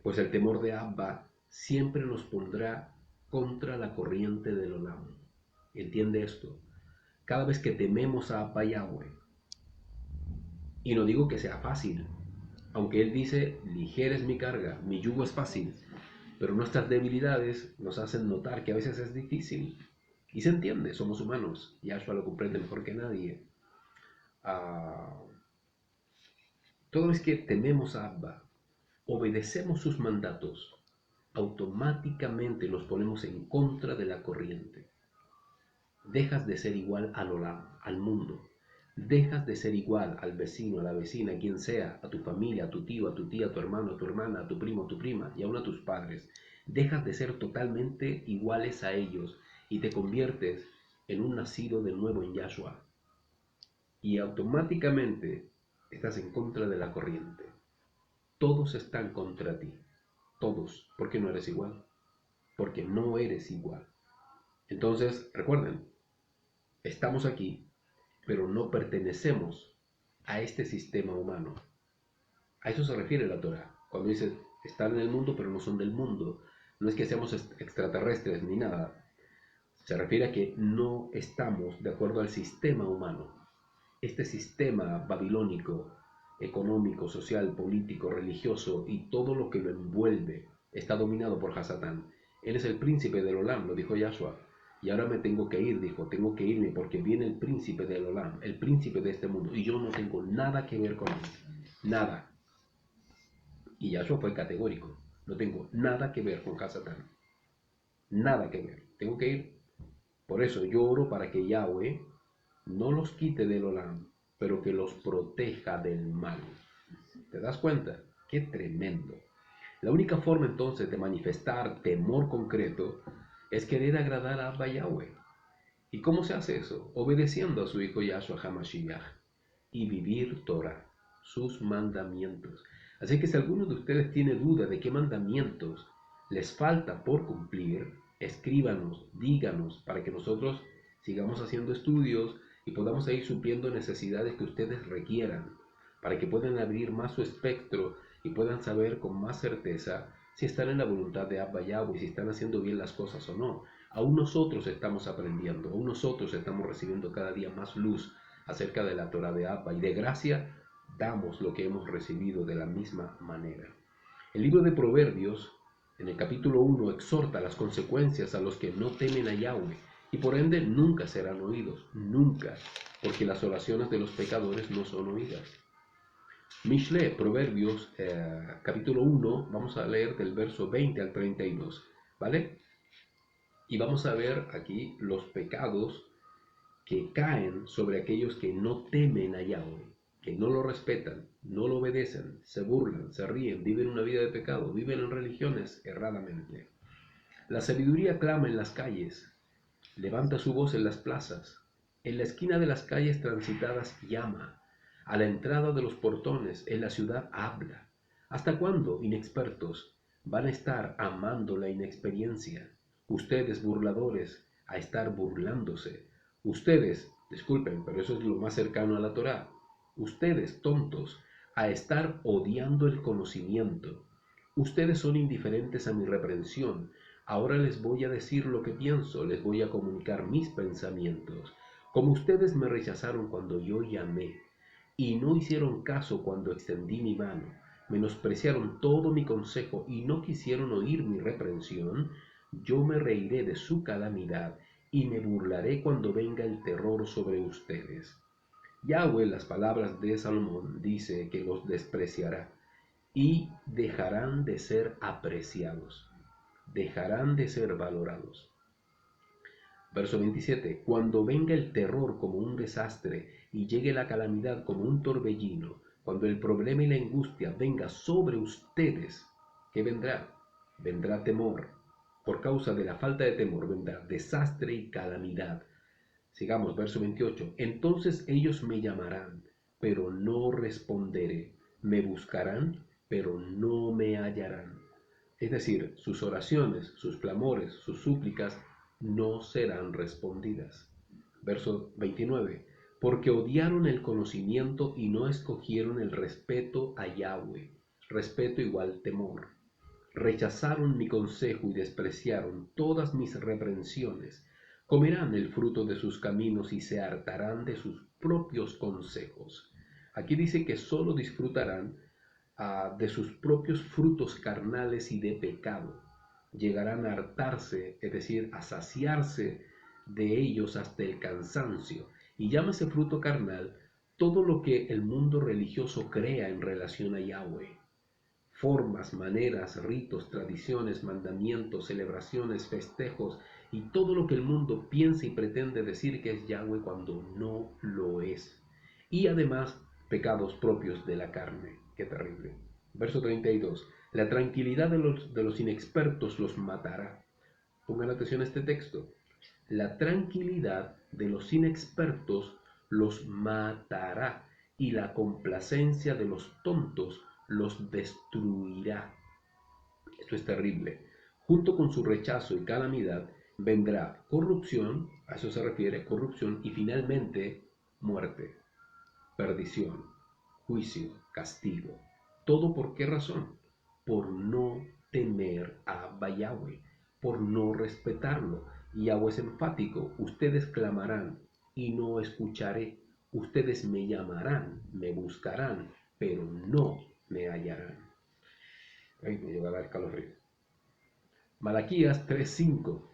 Pues el temor de Abba siempre nos pondrá contra la corriente del Olam. ¿Entiende esto? Cada vez que tememos a Abba Yahweh, y no digo que sea fácil, aunque Él dice, ligera es mi carga, mi yugo es fácil, pero nuestras debilidades nos hacen notar que a veces es difícil. Y se entiende, somos humanos, Yahshua lo comprende mejor que nadie. Toda vez que tememos a Abba, obedecemos sus mandatos, automáticamente nos ponemos en contra de la corriente. Dejas de ser igual al Olam, al mundo. Dejas de ser igual al vecino, a la vecina, a quien sea, a tu familia, a tu tío, a tu tía, a tu hermano, a tu hermana, a tu primo, a tu prima y aún a tus padres. Dejas de ser totalmente iguales a ellos y te conviertes en un nacido de nuevo en Yahshua. Y automáticamente estás en contra de la corriente. Todos están contra ti. Todos. ¿Por qué no eres igual? Porque no eres igual. Entonces, recuerden, estamos aquí, pero no pertenecemos a este sistema humano. A eso se refiere la Torah. Cuando dice, están en el mundo, pero no son del mundo. No es que seamos extraterrestres ni nada. Se refiere a que no estamos de acuerdo al sistema humano. Este sistema babilónico, económico, social, político, religioso y todo lo que lo envuelve, está dominado por Hasatán. Él es el príncipe del Olam, lo dijo Yahshua. Y ahora me tengo que ir, dijo, tengo que irme porque viene el príncipe del Olam, el príncipe de este mundo, y yo no tengo nada que ver con él, nada. Y Yahshua fue categórico, no tengo nada que ver con Hasatán, nada que ver, tengo que ir. Por eso yo oro para que Yahweh no los quite del Olam, pero que los proteja del mal. ¿Te das cuenta? ¡Qué tremendo! La única forma entonces de manifestar temor concreto es querer agradar a Abba Yahweh. ¿Y cómo se hace eso? Obedeciendo a su hijo Yahshua HaMashiach y vivir Torah, sus mandamientos. Así que si alguno de ustedes tiene duda de qué mandamientos les falta por cumplir, escríbanos, díganos, para que nosotros sigamos haciendo estudios y podamos ir supliendo necesidades que ustedes requieran, para que puedan abrir más su espectro y puedan saber con más certeza si están en la voluntad de Abba Yahweh, si están haciendo bien las cosas o no. Aún nosotros estamos aprendiendo, aún nosotros estamos recibiendo cada día más luz acerca de la Torah de Abba, y de gracia damos lo que hemos recibido de la misma manera. El libro de Proverbios, en el capítulo 1, exhorta las consecuencias a los que no temen a Yahweh, y por ende nunca serán oídos, nunca, porque las oraciones de los pecadores no son oídas. Mishle, Proverbios, capítulo 1, vamos a leer del verso 20 al 32, ¿vale? Y vamos a ver aquí los pecados que caen sobre aquellos que no temen a Yahweh, que no lo respetan, no lo obedecen, se burlan, se ríen, viven una vida de pecado, viven en religiones erradamente. La sabiduría clama en las calles, levanta su voz en las plazas, en la esquina de las calles transitadas llama, a la entrada de los portones, en la ciudad habla. ¿Hasta cuándo, inexpertos, van a estar amando la inexperiencia? Ustedes, burladores, a estar burlándose. Ustedes, disculpen, pero eso es lo más cercano a la Torá. Ustedes, tontos, a estar odiando el conocimiento. Ustedes son indiferentes a mi reprensión. Ahora les voy a decir lo que pienso, les voy a comunicar mis pensamientos. Como ustedes me rechazaron cuando yo llamé, y no hicieron caso cuando extendí mi mano, menospreciaron todo mi consejo y no quisieron oír mi reprensión, yo me reiré de su calamidad y me burlaré cuando venga el terror sobre ustedes. Yahweh, las palabras de Salomón, dice que los despreciará y dejarán de ser apreciados, dejarán de ser valorados. Verso 27. Cuando venga el terror como un desastre y llegue la calamidad como un torbellino, cuando el problema y la angustia venga sobre ustedes, ¿qué vendrá? Vendrá temor. Por causa de la falta de temor vendrá desastre y calamidad. Sigamos, verso 28. Entonces ellos me llamarán, pero no responderé. Me buscarán, pero no me hallarán. Es decir, sus oraciones, sus clamores, sus súplicas no serán respondidas. Verso 29. Porque odiaron el conocimiento y no escogieron el respeto a Yahweh. Respeto igual temor. Rechazaron mi consejo y despreciaron todas mis reprensiones. Comerán el fruto de sus caminos y se hartarán de sus propios consejos. Aquí dice que solo disfrutarán de sus propios frutos carnales y de pecado. Llegarán a hartarse, es decir, a saciarse de ellos hasta el cansancio. Y llámese fruto carnal todo lo que el mundo religioso crea en relación a Yahweh. Formas, maneras, ritos, tradiciones, mandamientos, celebraciones, festejos y todo lo que el mundo piensa y pretende decir que es Yahweh cuando no lo es. Y además, pecados propios de la carne. Qué terrible. Verso 32. La tranquilidad de los inexpertos los matará. Pongan atención a este texto. La tranquilidad de los inexpertos los matará y la complacencia de los tontos los destruirá. Esto es terrible. Junto con su rechazo y calamidad vendrá corrupción, a eso se refiere, corrupción, y finalmente muerte, perdición, juicio, castigo. ¿Todo por qué razón? Por no temer a Yahweh, por no respetarlo. Y Yahweh es enfático, ustedes clamarán y no escucharé, ustedes me llamarán, me buscarán, pero no me hallarán. Ay, me llega a dar calofrío. Malaquías 3:5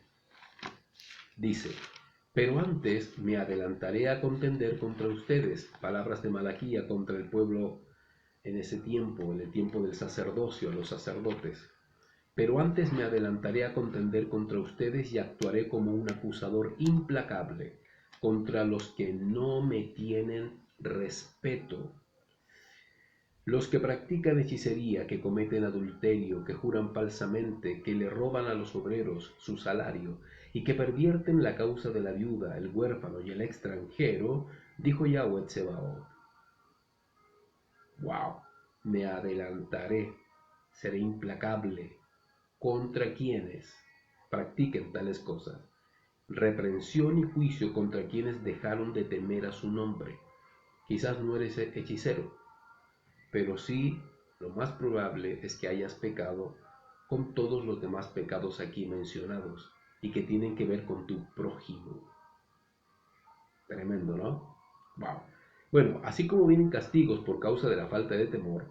dice, pero antes me adelantaré a contender contra ustedes. Palabras de Malaquía contra el pueblo en ese tiempo, en el tiempo del sacerdocio, los sacerdotes. Pero antes me adelantaré a contender contra ustedes y actuaré como un acusador implacable contra los que no me tienen respeto. Los que practican hechicería, que cometen adulterio, que juran falsamente, que le roban a los obreros su salario y que pervierten la causa de la viuda, el huérfano y el extranjero, dijo Yahweh Tsebaot. Wow, me adelantaré, seré implacable contra quienes practiquen tales cosas. Reprensión y juicio contra quienes dejaron de temer a su nombre. Quizás no eres hechicero, pero sí lo más probable es que hayas pecado con todos los demás pecados aquí mencionados y que tienen que ver con tu prójimo. Tremendo, ¿no? Wow. Bueno, así como vienen castigos por causa de la falta de temor,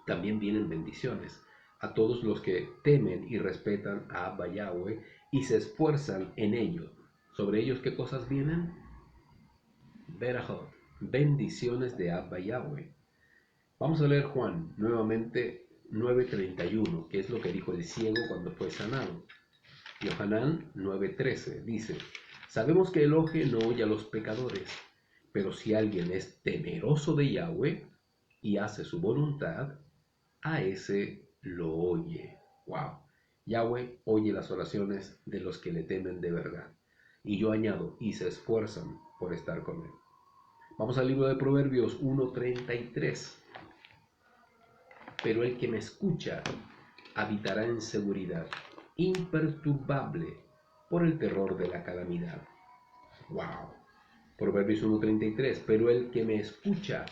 también vienen bendiciones a todos los que temen y respetan a Abba Yahweh y se esfuerzan en ello. ¿Sobre ellos qué cosas vienen? Berajot, bendiciones de Abba Yahweh. Vamos a leer Juan nuevamente 9:31, que es lo que dijo el ciego cuando fue sanado. Yohanan 9:13 dice, sabemos que Elohe no oye a los pecadores, pero si alguien es temeroso de Yahweh y hace su voluntad, a ese lo oye. Wow. Yahweh oye las oraciones de los que le temen de verdad. Y yo añado, y se esfuerzan por estar con él. Vamos al libro de Proverbios 1:33. Pero el que me escucha habitará en seguridad, imperturbable por el terror de la calamidad. Wow. Proverbios 1:33. Pero el que me escucha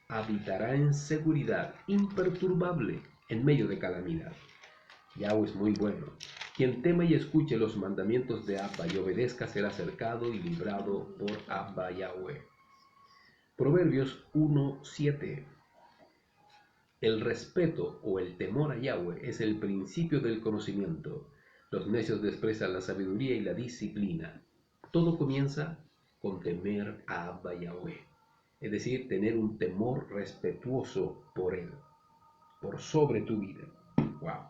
habitará en seguridad, imperturbable en medio de calamidad. Yahweh es muy bueno. Quien tema y escuche los mandamientos de Abba y obedezca será cercado y librado por Abba Yahweh. Proverbios 1:7. El respeto o el temor a Yahweh es el principio del conocimiento. Los necios desprecian la sabiduría y la disciplina. Todo comienza con temer a Abba Yahweh, es decir, tener un temor respetuoso por él, por sobre tu vida. Wow,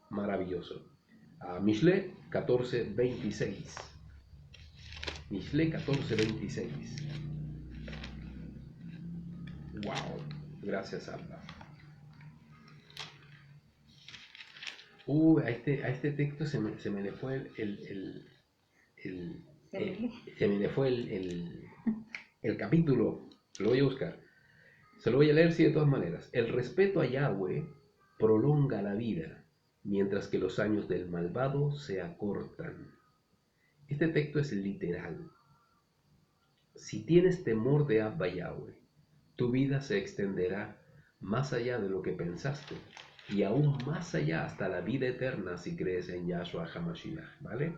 maravilloso. Mishle 14:26. Mishle 14:26. Wow, gracias Abba. A este texto se me le fue se me le fue el capítulo. Lo voy a buscar. Se lo voy a leer, sí, de todas maneras. El respeto a Yahweh prolonga la vida, mientras que los años del malvado se acortan. Este texto es literal. Si tienes temor de Abba Yahweh, tu vida se extenderá más allá de lo que pensaste y aún más allá hasta la vida eterna si crees en Yahshua HaMashiach, ¿vale?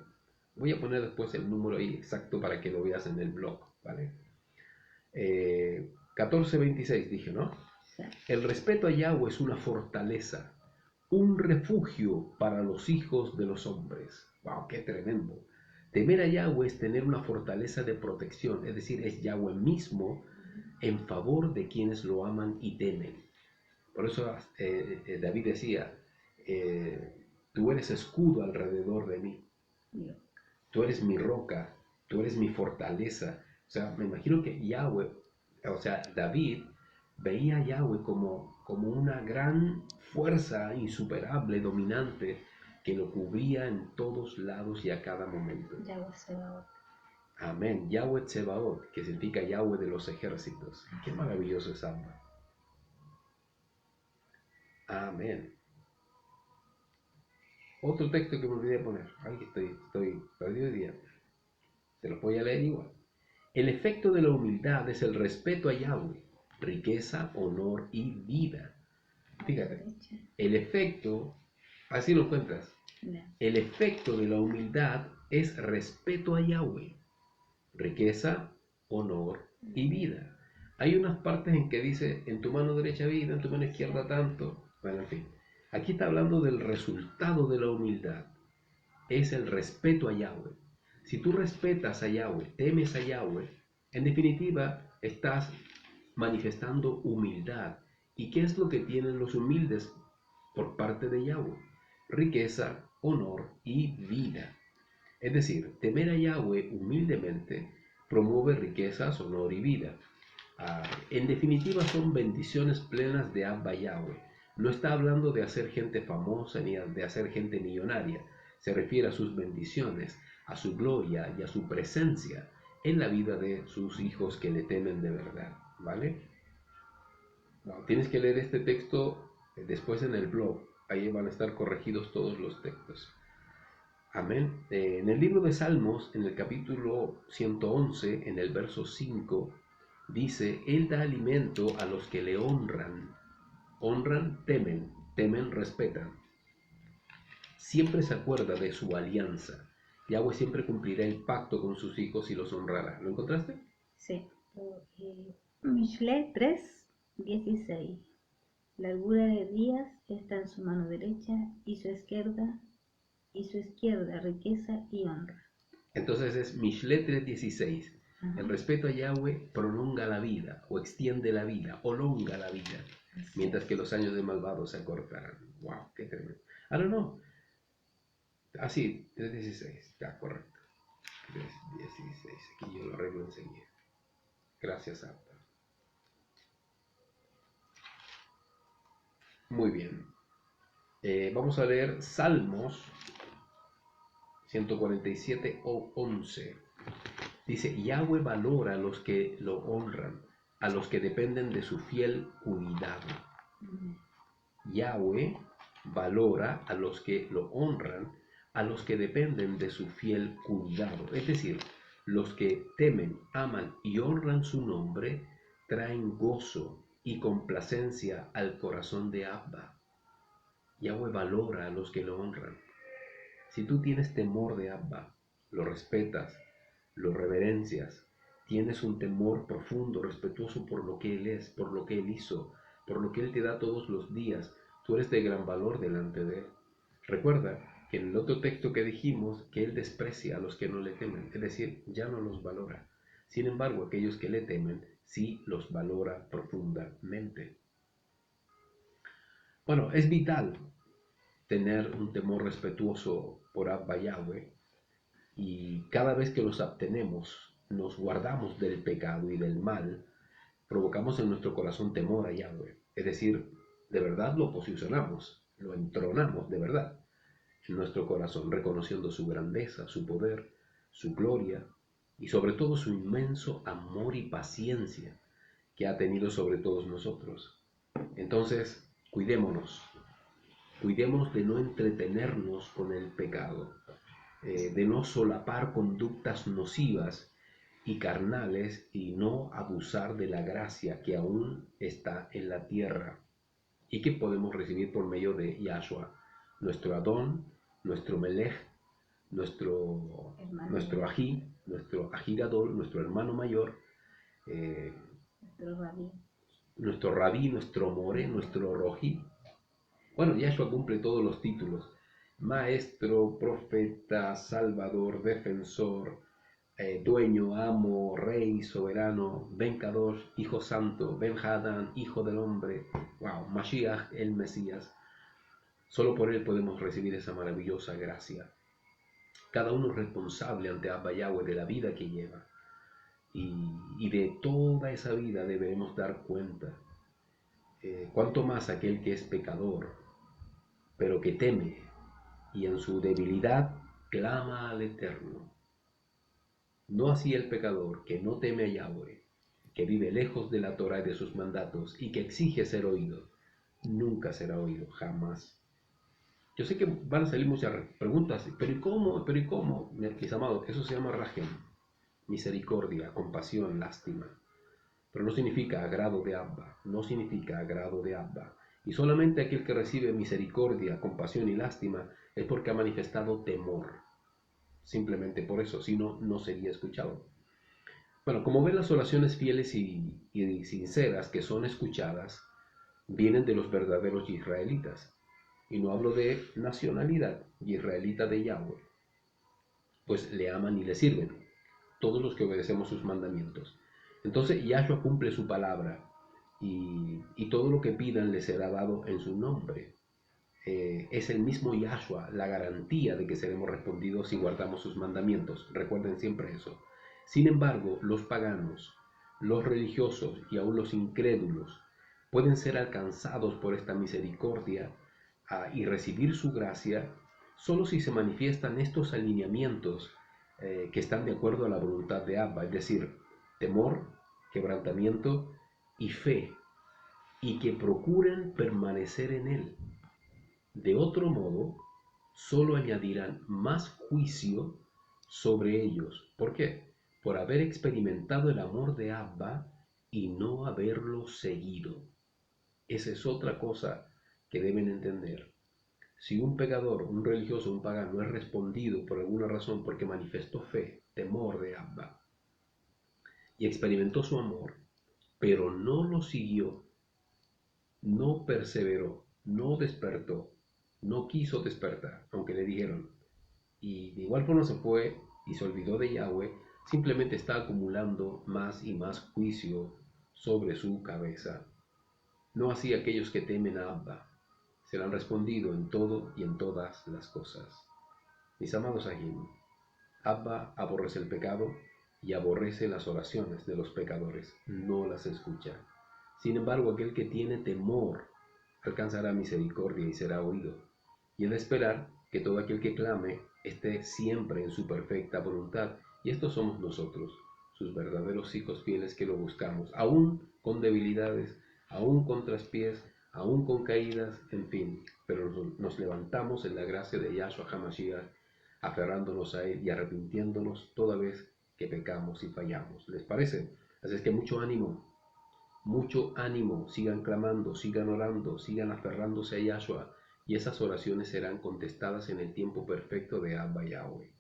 Voy a poner después el número ahí exacto para que lo veas en el blog, ¿vale? 14:26 dije, ¿no? Sí. El respeto a Yahweh es una fortaleza, un refugio para los hijos de los hombres. ¡Wow! ¡Qué tremendo! Temer a Yahweh es tener una fortaleza de protección, es decir, es Yahweh mismo en favor de quienes lo aman y temen. Por eso David decía, tú eres escudo alrededor de mí, tú eres mi roca, tú eres mi fortaleza. O sea, me imagino que Yahweh, o sea, David veía a Yahweh como una gran fuerza insuperable, dominante, que lo cubría en todos lados y a cada momento. Yahweh Tsebaot. Amén. Yahweh Tsebaot, que significa Yahweh de los ejércitos. Qué maravilloso es Abba. Amén. Otro texto que me olvidé de poner. Ay, estoy perdido de día. Se los voy a leer igual. El efecto de la humildad es el respeto a Yahweh, riqueza, honor y vida. Fíjate, el efecto, así lo encuentras. El efecto de la humildad es respeto a Yahweh, riqueza, honor y vida. Hay unas partes en que dice, en tu mano derecha vida, en tu mano izquierda tanto. Bueno, en fin. Aquí está hablando del resultado de la humildad. Es el respeto a Yahweh. Si tú respetas a Yahweh, temes a Yahweh, en definitiva estás manifestando humildad. ¿Y qué es lo que tienen los humildes por parte de Yahweh? Riqueza, honor y vida. Es decir, temer a Yahweh humildemente promueve riquezas, honor y vida. En definitiva son bendiciones plenas de Abba Yahweh. No está hablando de hacer gente famosa ni de hacer gente millonaria. Se refiere a sus bendiciones, a su gloria y a su presencia en la vida de sus hijos que le temen de verdad. ¿Vale? No, tienes que leer este texto después en el blog. Ahí van a estar corregidos todos los textos. Amén. En el libro de Salmos, en el capítulo 111, en el verso 5, dice, Él da alimento a los que le honran. Honran, temen, temen, respetan. Siempre se acuerda de su alianza. Yahweh siempre cumplirá el pacto con sus hijos y los honrará. ¿Lo encontraste? Sí. Mishle 3:16. Largura de días está en su mano derecha y su izquierda riqueza y honra. Entonces es Mishle 3:16. El respeto a Yahweh prolonga la vida, o extiende la vida, o longa la vida, mientras que los años de malvados se acortarán. ¡Wow! ¡Qué tremendo! Ahora no. Así, 3:16. Ya, correcto. 3:16. Aquí yo lo arreglo enseguida. Gracias, Abba. Muy bien. Vamos a leer Salmos 147 o 11. Dice, Yahweh valora a los que lo honran, a los que dependen de su fiel cuidado. Yahweh valora a los que lo honran, a los que dependen de su fiel cuidado. Es decir, los que temen, aman y honran su nombre, traen gozo y complacencia al corazón de Abba. Yahweh valora a los que lo honran. Si tú tienes temor de Abba, lo respetas, lo reverencias, tienes un temor profundo, respetuoso por lo que Él es, por lo que Él hizo, por lo que Él te da todos los días, tú eres de gran valor delante de Él. Recuerda que en el otro texto que dijimos que Él desprecia a los que no le temen, es decir, ya no los valora. Sin embargo, aquellos que le temen, sí los valora profundamente. Bueno, es vital tener un temor respetuoso por Abba Yahweh, y cada vez que nos abstenemos, nos guardamos del pecado y del mal, provocamos en nuestro corazón temor a Yahweh. Es decir, de verdad lo posicionamos, lo entronamos de verdad en nuestro corazón, reconociendo su grandeza, su poder, su gloria y sobre todo su inmenso amor y paciencia que ha tenido sobre todos nosotros. Entonces, cuidémonos de no entretenernos con el pecado, de no solapar conductas nocivas y carnales y no abusar de la gracia que aún está en la tierra y que podemos recibir por medio de Yahshua, nuestro Adón, nuestro Melech, nuestro Ají, nuestro Ajigadol, nuestro hermano mayor, nuestro Rabí, nuestro More, nuestro Rojí. Bueno, Yahshua cumple todos los títulos: Maestro, Profeta, Salvador, Defensor, Dueño, Amo, Rey, Soberano, Ben Kadosh, Hijo Santo, Ben Hadán, Hijo del Hombre, wow, Mashiach, el Mesías. Solo por Él podemos recibir esa maravillosa gracia. Cada uno es responsable ante Abba Yahweh de la vida que lleva. Y de toda esa vida debemos dar cuenta. Cuanto más aquel que es pecador, pero que teme y en su debilidad clama al Eterno. No así el pecador que no teme a Yahweh, que vive lejos de la Torah y de sus mandatos y que exige ser oído, nunca será oído, jamás. Yo sé que van a salir muchas preguntas, pero ¿y cómo? ¿Pero y cómo? Mis amados, eso se llama Rahem, misericordia, compasión, lástima. Pero no significa agrado de Abba, no significa agrado de Abba. Y solamente aquel que recibe misericordia, compasión y lástima es porque ha manifestado temor. Simplemente por eso, si no, no sería escuchado. Bueno, como ven, las oraciones fieles y sinceras que son escuchadas vienen de los verdaderos israelitas. y no hablo de nacionalidad, israelita de Yahweh, pues le aman y le sirven, todos los que obedecemos sus mandamientos. Entonces Yahshua cumple su palabra y todo lo que pidan les será dado en su nombre. Es el mismo Yahshua la garantía de que seremos respondidos si guardamos sus mandamientos. Recuerden siempre eso. Sin embargo, los paganos, los religiosos y aún los incrédulos pueden ser alcanzados por esta misericordia y recibir su gracia solo si se manifiestan estos alineamientos que están de acuerdo a la voluntad de Abba, es decir, temor, quebrantamiento y fe, y que procuren permanecer en él. De otro modo, solo añadirán más juicio sobre ellos. ¿Por qué? Por haber experimentado el amor de Abba y no haberlo seguido. Esa es otra cosa que deben entender. Si un pecador, un religioso, un pagano es respondido por alguna razón porque manifestó fe, temor de Abba y experimentó su amor, pero no lo siguió, no perseveró, no despertó, no quiso despertar, aunque le dijeron, y de igual forma se fue y se olvidó de Yahweh, simplemente está acumulando más y más juicio sobre su cabeza. No así aquellos que temen a Abba, serán respondidos en todo y en todas las cosas. Mis amados Ahim, Abba aborrece el pecado y aborrece las oraciones de los pecadores, no las escucha. Sin embargo, aquel que tiene temor alcanzará misericordia y será oído. Y he de esperar que todo aquel que clame esté siempre en su perfecta voluntad. Y estos somos nosotros, sus verdaderos hijos fieles que lo buscamos, aún con debilidades, aún con traspiés, aún con caídas, en fin. Pero nos levantamos en la gracia de Yahshua HaMashiach, aferrándonos a él y arrepintiéndonos toda vez que pecamos y fallamos. ¿Les parece? Así es que mucho ánimo, sigan clamando, sigan orando, sigan aferrándose a Yahshua y esas oraciones serán contestadas en el tiempo perfecto de Abba Yahweh.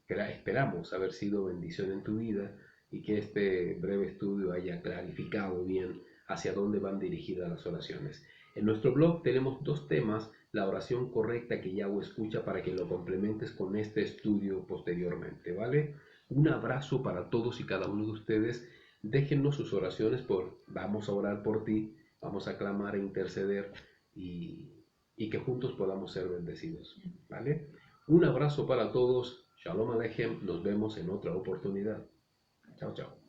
Esperamos haber sido bendición en tu vida y que este breve estudio haya clarificado bien hacia dónde van dirigidas las oraciones. En nuestro blog tenemos 2 temas, la oración correcta que Yahweh escucha para que lo complementes con este estudio posteriormente, ¿vale? Un abrazo para todos y cada uno de ustedes. Déjennos sus oraciones vamos a orar por ti, vamos a clamar e interceder y que juntos podamos ser bendecidos, ¿vale? Un abrazo para todos. Shalom Aleichem. Nos vemos en otra oportunidad. Chao, chao.